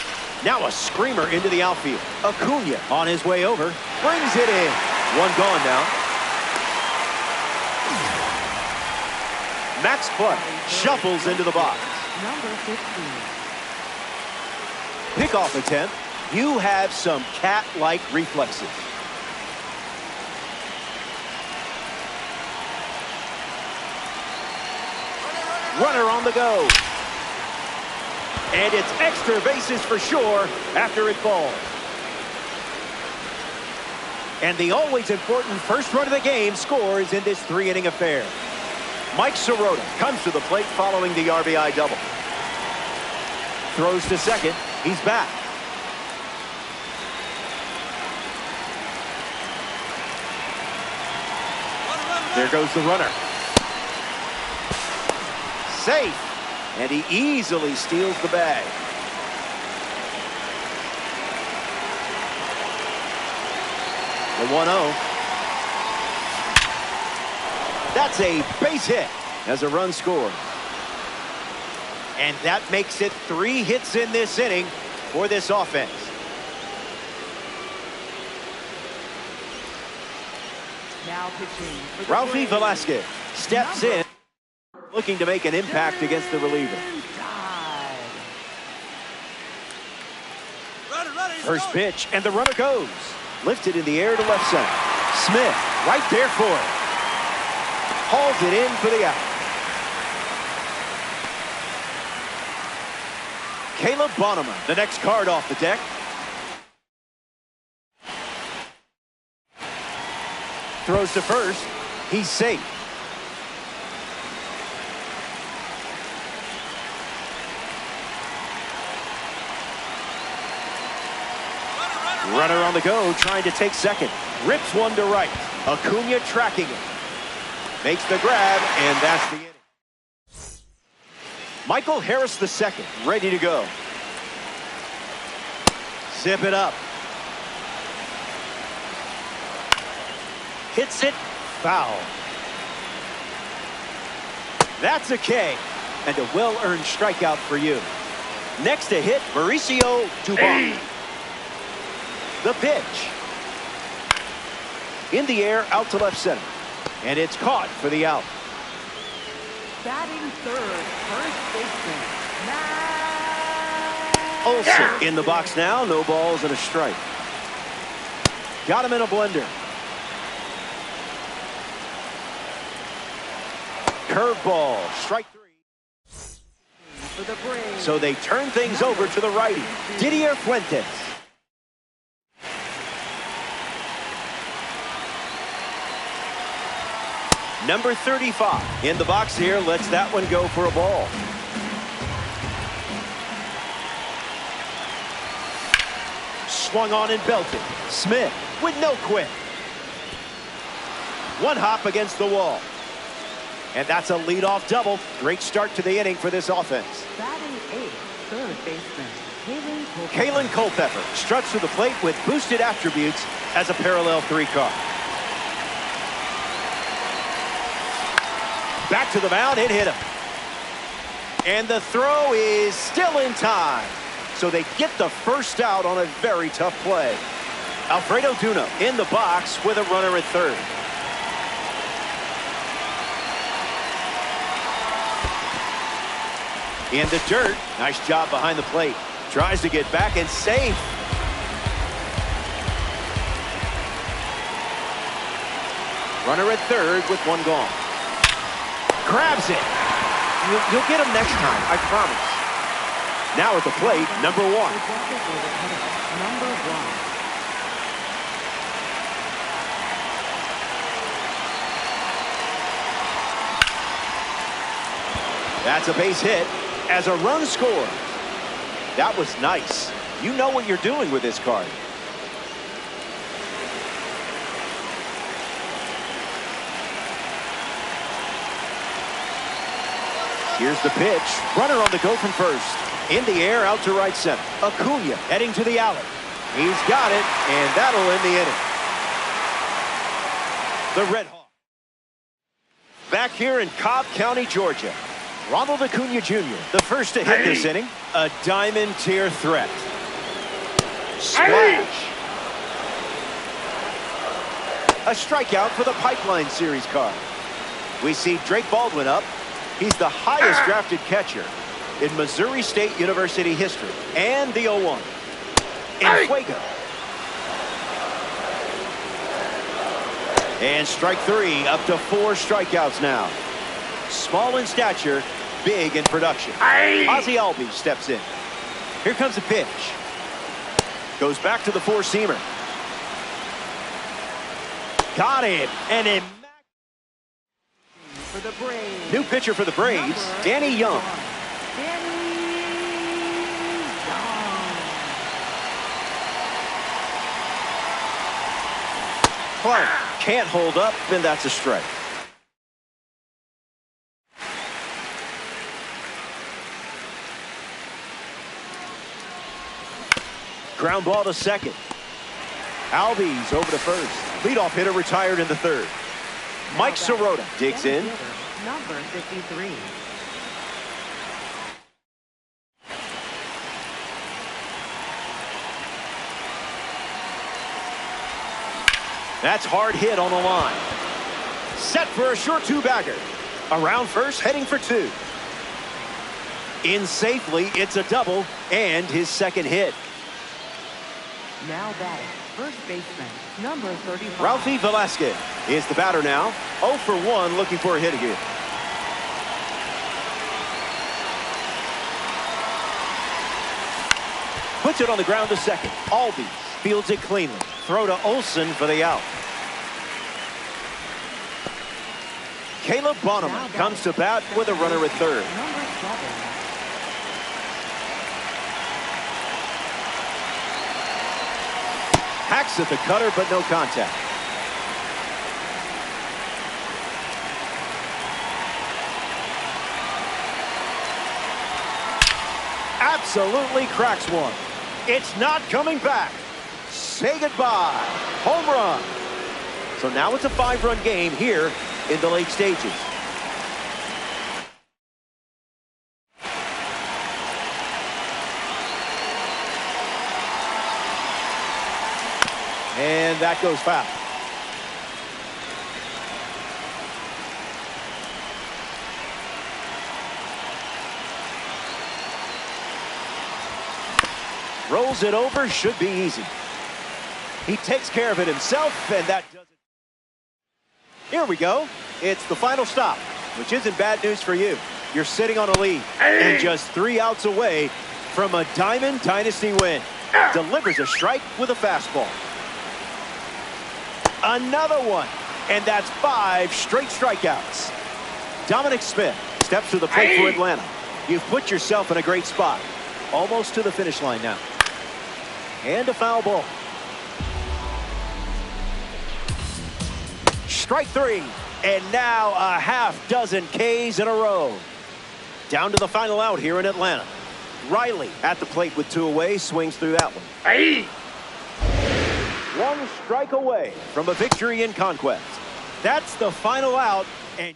Now a screamer into the outfield. Acuna on his way over, brings it in. One gone now. Max Clark shuffles into the box. Number 15. Pickoff attempt. You have some cat-like reflexes. Runner on the go. And it's extra bases for sure after it falls. And the always important first run of the game scores in this 3-inning affair. Mike Sirota comes to the plate following the RBI double. Throws to second. He's back. There goes the runner. Safe. And he easily steals the bag. The 1-0. That's a base hit as a run scores. And that makes it 3 hits in this inning for this offense. Now pitching for the Ralphie Braves. Velasquez steps in, looking to make an impact against the reliever. First pitch, and the runner goes. Lifted in the air to left center. Smith right there for it. Hauls it in for the out. Caleb Bonham, the next card off the deck. Throws to first. He's safe. Runner on the go, trying to take second. Rips one to right. Acuna tracking it. Makes the grab, and that's the inning. Michael Harris II, ready to go. Zip it up. Hits it, foul. That's a K, and a well-earned strikeout for you. Next to hit, Mauricio Dubon. The pitch. In the air, out to left center. And it's caught for the out. Batting third, first baseman, Olsen in the box now. No balls and a strike. Got him in a blender. Curveball. Strike 3. for the Braves. So they turn things over to the righty, Didier Fuentes. Number 35 in the box here, lets that one go for a ball. Swung on and belted. Smith with no quit. One hop against the wall. And that's a leadoff double. Great start to the inning for this offense. Batting eighth, third baseman, Kalen Culpepper struts to the plate with boosted attributes as a parallel 3 car. Back to the mound, it hit him. And the throw is still in time. So they get the first out on a very tough play. Alfredo Duno in the box with a runner at third. In the dirt, nice job behind the plate. Tries to get back and safe. Runner at third with one gone. Grabs it. You'll get him next time, I promise. Now at the plate, number 1. number 1. That's a base hit as a run scored. That was nice. You know what you're doing with this card. Here's the pitch. Runner on the go from first. In the air, out to right center. Acuna heading to the alley. He's got it, and that'll end the inning. The Red Hawks. Back here in Cobb County, Georgia. Ronald Acuna Jr., the first to hit this inning. A diamond tier threat. Splash. A strikeout for the Pipeline Series card. We see Drake Baldwin up. He's the highest drafted catcher in Missouri State University history. And the 0-1. In Fuego. And strike three, up to 4 strikeouts now. Small in stature, big in production. Ozzie Albies steps in. Here comes a pitch. Goes back to the four-seamer. Got it. And in For the Braves. new pitcher for the Braves, Danny Young. Clark can't hold up, and that's a strike. Ground ball to second. Albies over to first. Leadoff hitter retired in the third. Mike Sirota digs in. Number 53. That's hard hit on the line. Set for a short two-bagger. Around first, heading for 2. In safely, it's a double, and his second hit. Now batting, first baseman, number 35. Ralphie Velasquez is the batter now. 0 for 1, looking for a hit again. Puts it on the ground to second. Albies fields it cleanly. Throw to Olsen for the out. Caleb Bonneman comes to bat with a runner at third. Number 7. Hacks at the cutter, but no contact. Absolutely cracks one. It's not coming back. Say goodbye. Home run. So now it's a 5-run game here in the late stages. And that goes foul. Rolls it over, should be easy. He takes care of it himself, and that does it. Here we go. It's the final stop, which isn't bad news for you. You're sitting on a lead and just 3 outs away from a Diamond Dynasty win. Delivers a strike with a fastball. Another one, and that's 5 straight strikeouts. Dominic Smith steps to the plate for Atlanta. You've put yourself in a great spot. Almost to the finish line now. And a foul ball. Strike 3, and now a half-dozen Ks in a row. Down to the final out here in Atlanta. Riley at the plate with 2 away, swings through that one. 1 strike away from a victory in Conquest. That's the final out, and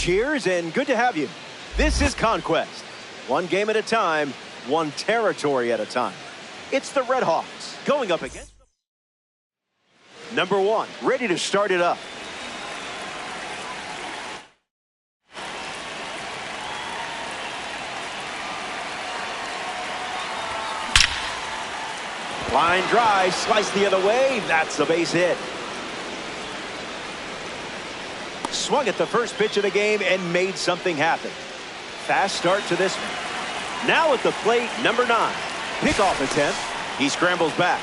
Cheers and good to have you. This is Conquest. One game at a time, one territory at a time. It's the Red Hawks going up against number one, ready to start it up. Line drive, slice the other way. That's a base hit. Swung at the first pitch of the game and made something happen. Fast start to this one. Now at the plate, number 9. Pickoff attempt. He scrambles back.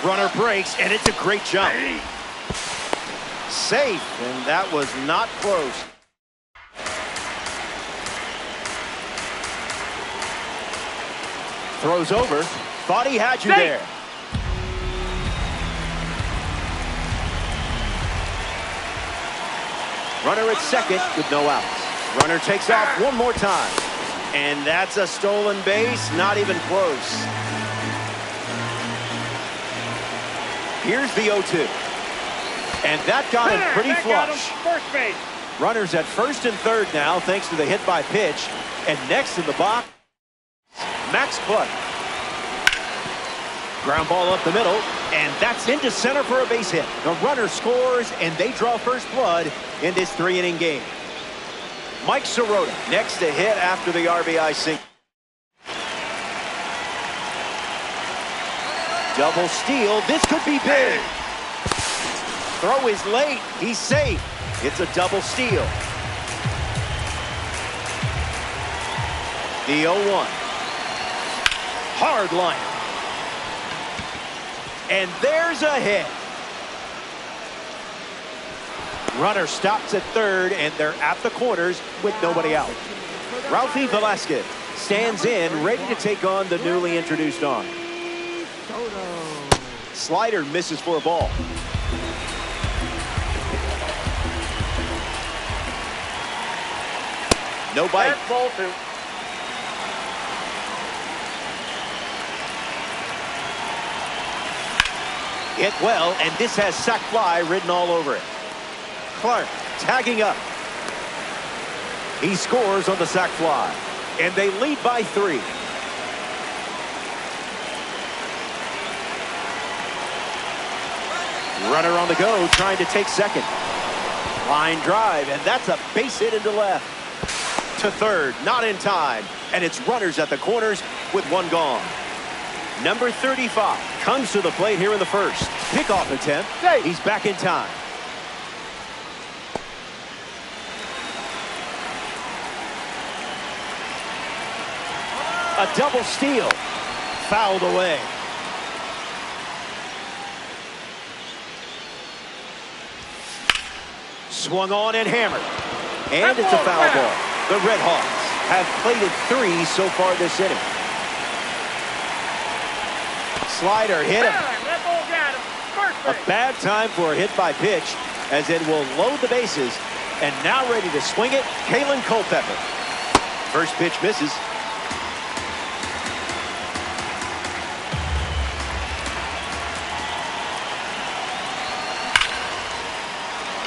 Runner breaks, and it's a great jump. Safe, and that was not close. Throws over. Thought he had you there. Runner at second with no outs. Runner takes off one more time. And that's a stolen base, not even close. Here's the 0-2. And that got him pretty flush. First base. Runners at first and third now, thanks to the hit by pitch. And next in the box, Max Clark. Ground ball up the middle, and that's into center for a base hit. The runner scores, and they draw first blood in this 3-inning game. Mike Sirota next to hit after the RBI single. Double steal. This could be big. Throw is late. He's safe. It's a double steal. The 0-1. Hard line. And there's a hit. Runner stops at third, and they're at the corners with nobody out. Ralphie Velasquez stands in, ready to take on the newly introduced arm. Slider misses for a ball. No bite. Ball 2. Hit well, and this has sac fly written all over it. Clark tagging up. He scores on the sac fly, and they lead by 3. Runner on the go, trying to take second. Line drive, and that's a base hit into left. To third, not in time, and it's runners at the corners with one gone. Number 35 comes to the plate here in the first. Pickoff attempt. He's back in time. A double steal. Fouled away. Swung on and hammered. And it's a foul ball. The Red Hawks have plated 3 so far this inning. Slider hit him. A bad time for a hit by pitch, as it will load the bases. And now ready to swing it, Kalen Culpepper. First pitch misses.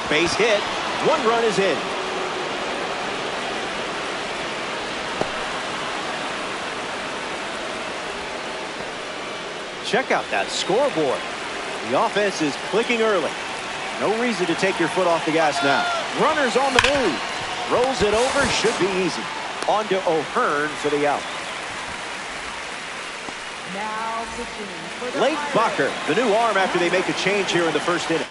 Base hit. 1 run is in. Check out that scoreboard. The offense is clicking early. No reason to take your foot off the gas now. Runners on the move. Rolls it over. Should be easy. On to O'Hearn for the out. Now pitching for the Late Bacher, the new arm after they make a change here in the first inning.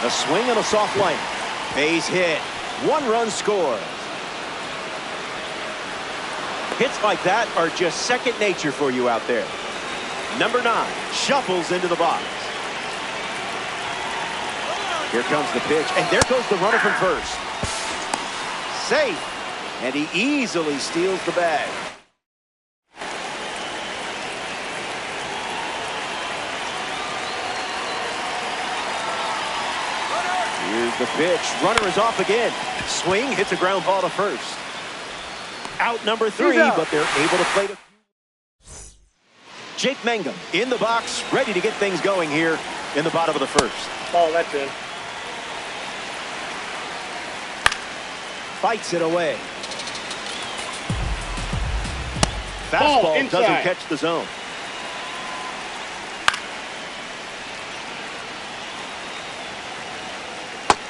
A swing and a soft line. Base hit. 1 run score. Hits like that are just second nature for you out there. Number 9 shuffles into the box. Here comes the pitch, and there goes the runner from first. Safe, and he easily steals the bag. Here's the pitch. Runner is off again. Swing, hits a ground ball to first. Out number 3, but they're able to play the Jake Mangum in the box, ready to get things going here in the bottom of the first. Oh, that's in. Fights it away. Ball Fastball inside. doesn't catch the zone.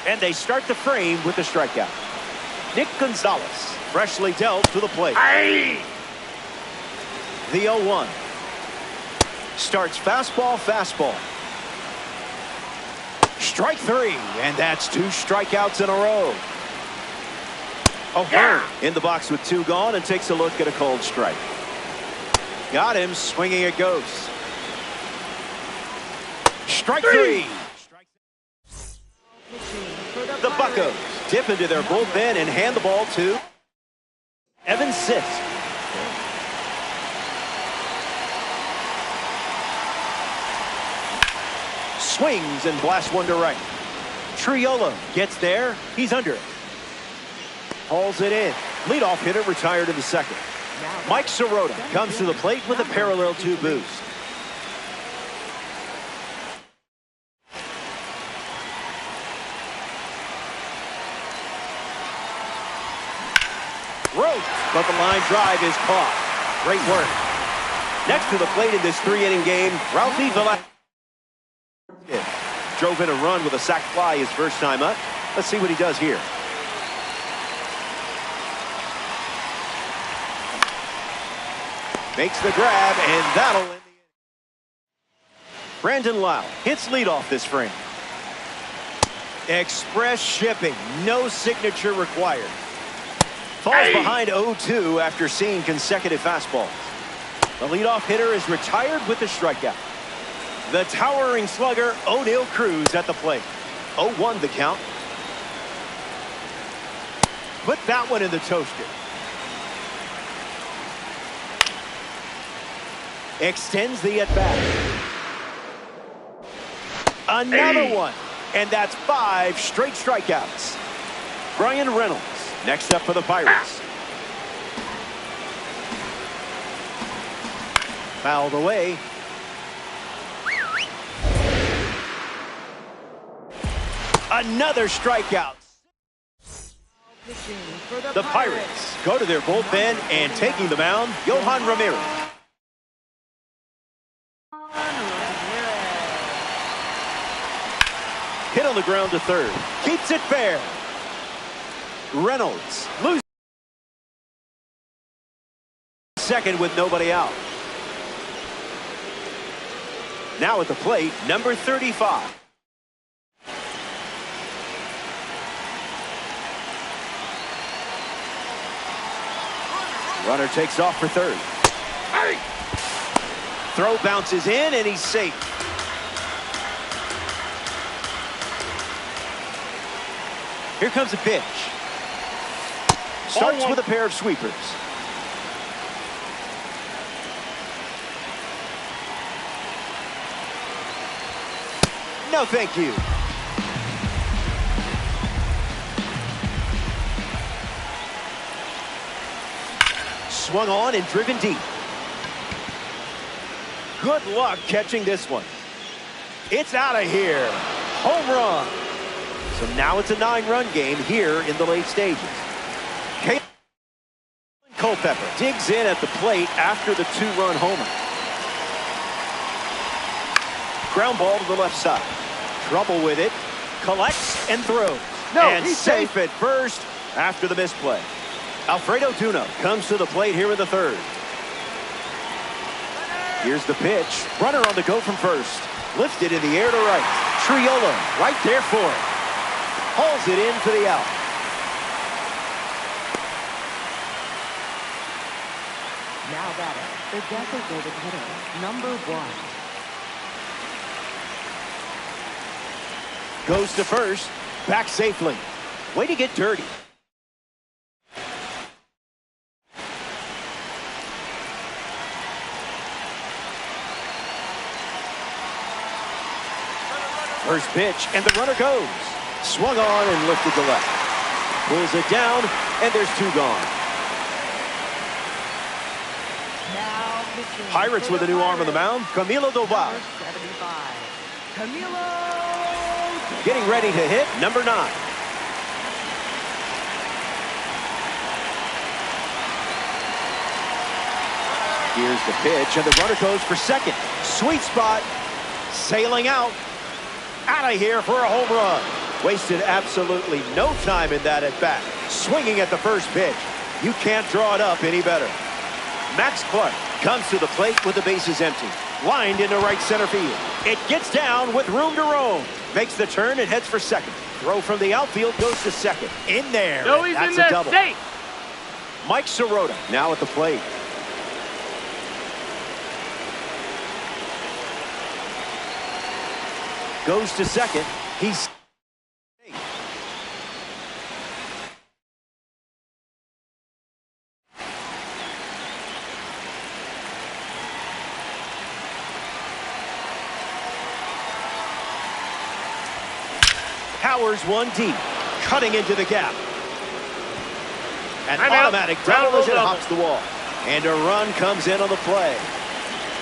And they start the frame with the strikeout. Nick Gonzalez, freshly dealt to the plate. Aye. The 0-1. Starts fastball, fastball. Strike three, and that's 2 strikeouts in a row. O'Hearn in the box with 2 gone and takes a look at a cold strike. Got him, swinging it goes. Strike 3. The Buccos dip into their bullpen and hand the ball to Evan Sisk. Swings and blasts one to right. Triolo gets there. He's under it. Hauls it in. Leadoff hitter retired in the second. Mike Sirota comes to the plate with a parallel 2 boost. Rope, but the line drive is caught. Great work. Next to the plate in this 3-inning game, Ralphie Velasquez drove in a run with a sac fly his first time up. Let's see what he does here. Makes the grab, and that'll end the inning. Brandon Lau hits leadoff this frame. Express shipping, no signature required. Falls behind 0-2 after seeing consecutive fastballs. The leadoff hitter is retired with the strikeout. The towering slugger, O'Neal Cruz, at the plate. 0-1 the count. Put that one in the toaster. Extends the at-bat. Another one. And that's 5 straight strikeouts. Brian Reynolds next up for the Pirates. Fouled away. Another strikeout. The Pirates go to their bullpen, and taking the mound, Johan Ramirez. Hit on the ground to third. Keeps it fair. Reynolds loses second with nobody out. Now at the plate, number 35. Runner takes off for third. Throw bounces in, and he's safe. Here comes a pitch. Starts with a pair of sweepers. No, thank you. Swung on and driven deep. Good luck catching this one. It's out of here. Home run. So now it's a 9-run game here in the late stages. Culpepper digs in at the plate after the 2-run homer. Ground ball to the left side. Trouble with it. Collects and throws. And he's safe at first after the misplay. Alfredo Duno comes to the plate here in the third. Here's the pitch. Runner on the go from first. Lifted in the air to right. Triolo right there for it. Hauls it in for the out. Now batting, the designated hitter, number 1. Goes to first. Back safely. Way to get dirty. First pitch, and the runner goes. Swung on and lifted to left. Pulls it down, and there's 2 gone. Now pitching Pirates with a new arm on the mound, Camilo Doval. 75. Camilo. Getting ready to hit, number 9. Here's the pitch, and the runner goes for second. Sweet spot. Sailing out. Out of here for a home run. Wasted absolutely no time in that at bat. Swinging at the first pitch. You can't draw it up any better. Max Clark comes to the plate with the bases empty. Lined into right center field. It gets down with room to roam. Makes the turn and heads for second. Throw from the outfield goes to second. In there. No, he's That's in there. a double. Safe. Mike Sirota now at the plate. Goes to second. He's powers one deep, cutting into the gap. An automatic double as it hops the wall. And a run comes in on the play.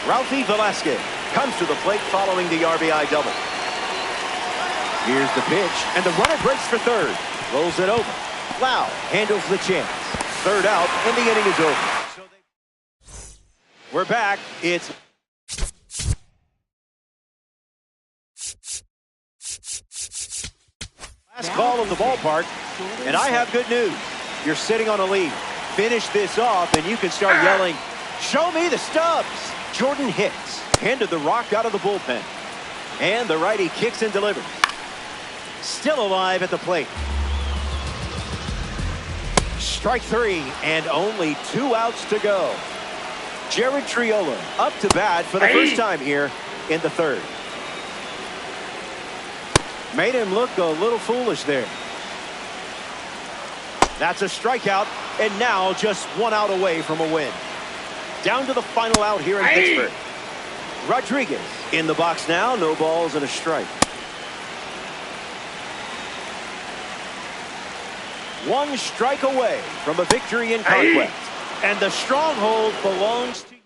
Ralphie Velasquez comes to the plate following the RBI double. Here's the pitch, and the runner breaks for third. Rolls it over. Lau handles the chance. Third out, and the inning is over. We're back. It's last call of the ballpark, and I have good news. You're sitting on a lead. Finish this off, and you can start yelling, "Show me the stubs!" Jordan Hicks handed the rock out of the bullpen, and the righty kicks and delivers. Still alive at the plate. Strike 3, and only 2 outs to go. Jared Triolo up to bat for the first time here in the third. Made him look a little foolish there. That's a strikeout, and now just 1 out away from a win. Down to the final out here in Pittsburgh. Rodriguez in the box now. No balls and a strike. 1 strike away from a victory in conquest. And the stronghold belongs to you.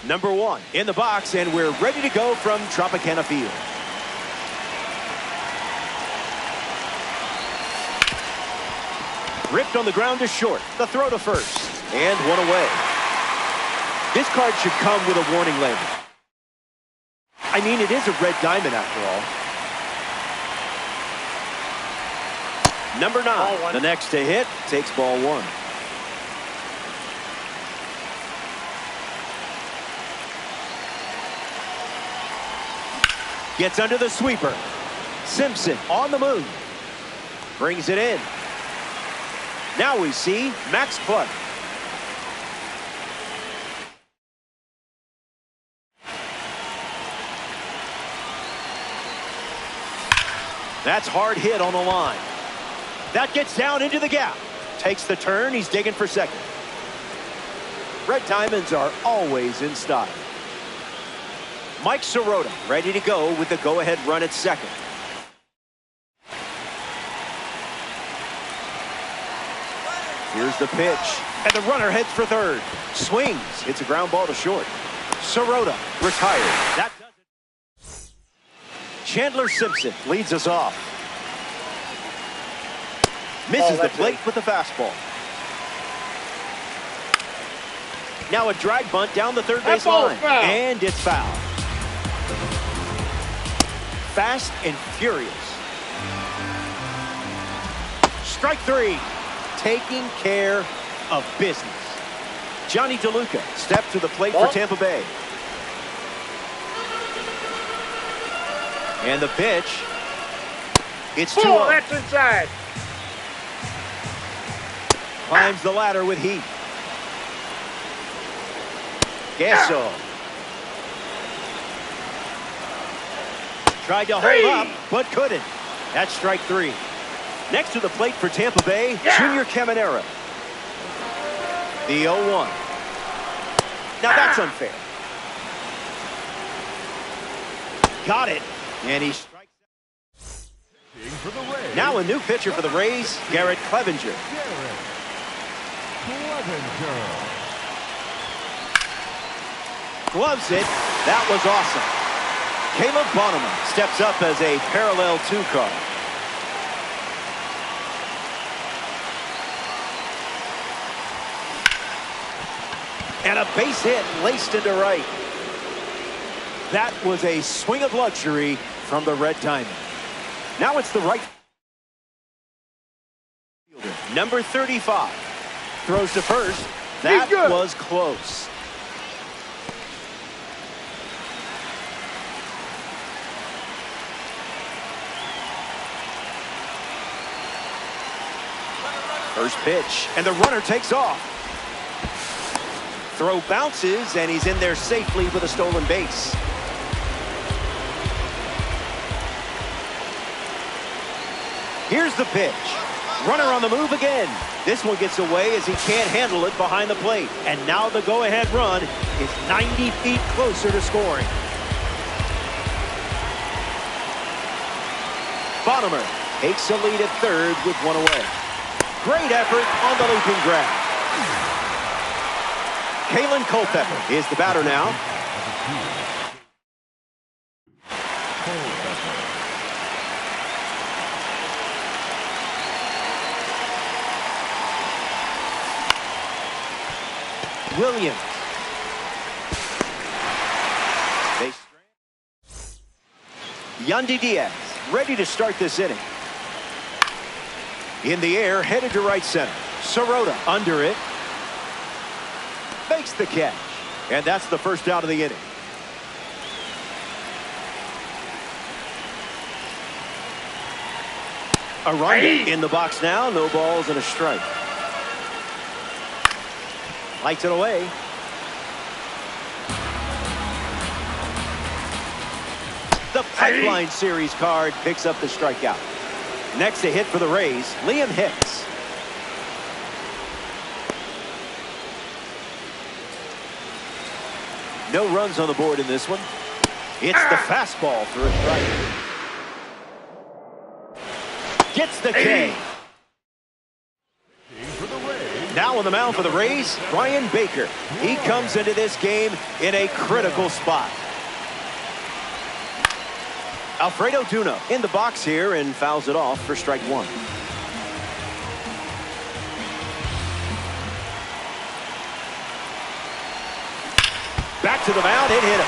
Number 1 in the box, and we're ready to go from Tropicana Field. Ripped on the ground to short. The throw to first. And 1 away. This card should come with a warning label. I mean, it is a red diamond after all. Number 9, the next to hit, takes ball 1. Gets under the sweeper. Simpson on the move. Brings it in. Now we see Max Clark. That's hard hit on the line. That gets down into the gap. Takes the turn. He's digging for second. Red Diamonds are always in style. Mike Sirota ready to go with the go-ahead run at second. Here's the pitch, and the runner heads for third. Swings, hits a ground ball to short. Sirota retired. That does it. Chandler Simpson leads us off. Misses the plate with the fastball. Now a drag bunt down the third base line. And it's foul. Fast and furious. Strike three. Taking care of business. Johnny DeLuca stepped to the plate for Tampa Bay. And the pitch. It's 2-0. That's inside. Climbs the ladder with heat. Gasso. Tried to hold up, but couldn't. That's strike three. Next to the plate for Tampa Bay, Junior Caminera. The 0-1. Now that's unfair. Got it. And he strikes. Now a new pitcher for the Rays, Garrett Clevenger. Gloves it. That was awesome. Caleb Bonneman steps up as a parallel 2 card. And a base hit laced into right. That was a swing of luxury from the Red Diamond. Now it's the right fielder, number 35. Throws to first. That was close. First pitch, and the runner takes off. Throw bounces, and he's in there safely with a stolen base. Here's the pitch. Runner on the move again. This one gets away as he can't handle it behind the plate. And now the go-ahead run is 90 feet closer to scoring. Bonneman takes a lead at third with one away. Great effort on the looping grab. Kalen Culpepper is the batter now. Williams. Yandy Diaz ready to start this inning. In the air, headed to right center. Sirota under it. Makes the catch. And that's the first out of the inning. Aranda in the box now. No balls and a strike. Lights it away. The Pipeline Series card picks up the strikeout. Next, a hit for the Rays, Liam Hicks. No runs on the board in this one. It's the fastball through a strike. Gets the K. Now on the mound for the Rays, Brian Baker. He comes into this game in a critical spot. Alfredo Duno in the box here and fouls it off for strike one. Back to the mound, it hit him.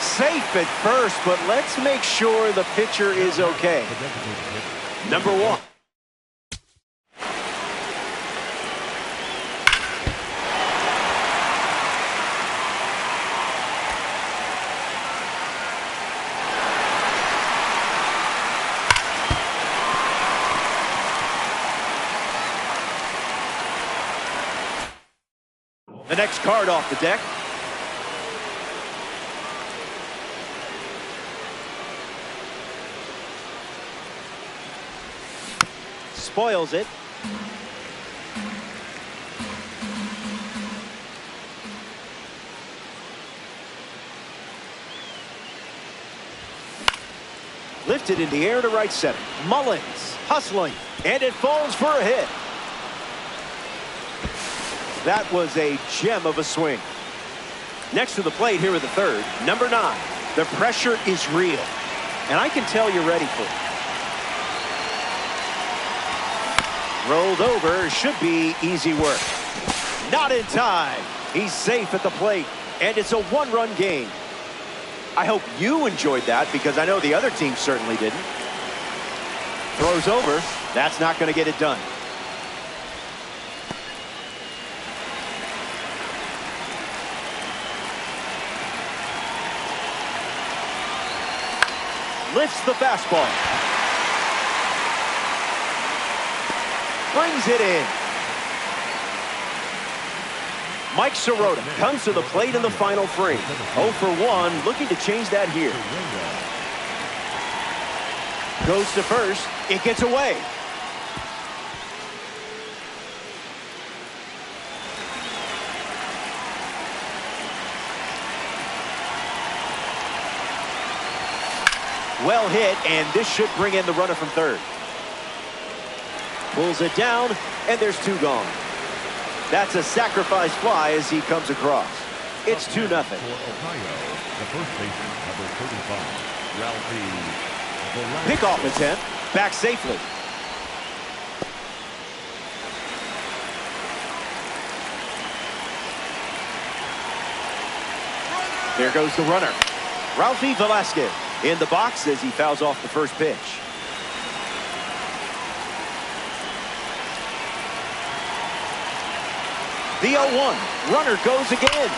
Safe at first, but let's make sure the pitcher is okay. Number one. The next card off the deck. Spoils it. Lifted in the air to right center. Mullins hustling, and it falls for a hit. That was a gem of a swing. Next to the plate here at the third, number 9. The pressure is real, and I can tell you're ready for it. Rolled over, should be easy work. Not in time. He's safe at the plate, and it's a one-run game. I hope you enjoyed that because I know the other team certainly didn't. Throws over. That's not going to get it done. Lifts the fastball. Brings it in. Mike Sirota comes to the plate in the final frame. 0 for 1, looking to change that here. Goes to first. It gets away. Well hit, and this should bring in the runner from third. Pulls it down, and there's 2 gone. That's a sacrifice fly as he comes across. It's 2-0. For Ohio, the first baseman, number 35, Ralphie. Pickoff attempt, back safely. There goes the runner. Ralphie Velasquez in the box as he fouls off the first pitch. The 0-1. Runner goes again.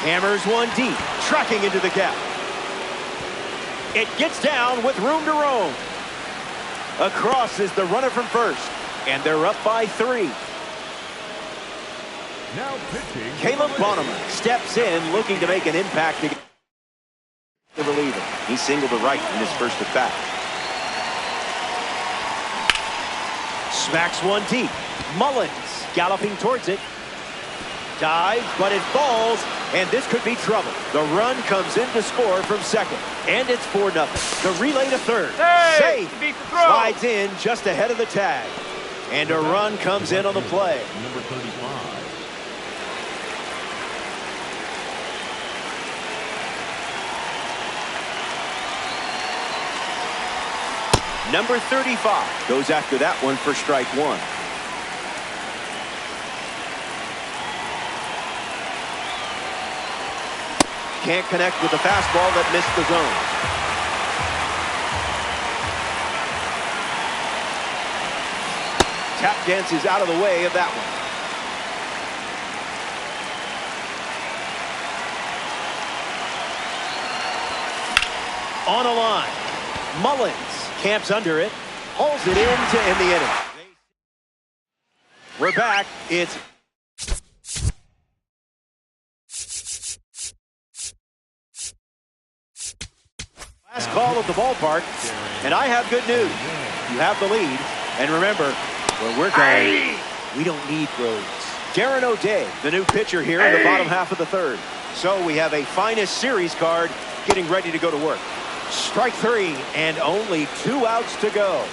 Hammers one deep. Tracking into the gap. It gets down with room to roam. Across is the runner from first. And they're up by 3. Now pitching. Caleb Bonham steps in looking to make an impact against the reliever. He singled to right in his first at bat. Smacks one deep. Mullins galloping towards it. Dives, but it falls, and this could be trouble. The run comes in to score from second, and it's 4-0. The relay to third. Hey, Safe. beat the throw. Slides in just ahead of the tag. And a run comes in on the play. Number 35. Number 35 goes after that one for strike 1. Can't connect with the fastball that missed the zone. Tap dances out of the way of that one. On a line. Mullins camps under it. Hauls it in to end the inning. We're back. It's last call of the ballpark, and I have good news. You have the lead, and remember, where we're going, we don't need roads. Darren O'Day, the new pitcher here in the bottom half of the third. So we have a finest series card getting ready to go to work. Strike 3, and only 2 outs to go.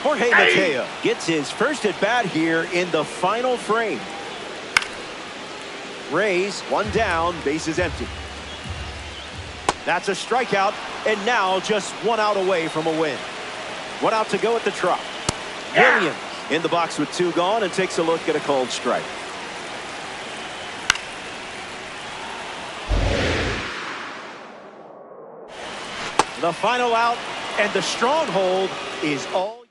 Jorge Mateo gets his first at bat here in the final frame. Rays, 1 down, bases empty. That's a strikeout, and now just 1 out away from a win. 1 out to go at the Trop. Williams in the box with 2 gone and takes a look at a cold strike. The final out, and the stronghold is all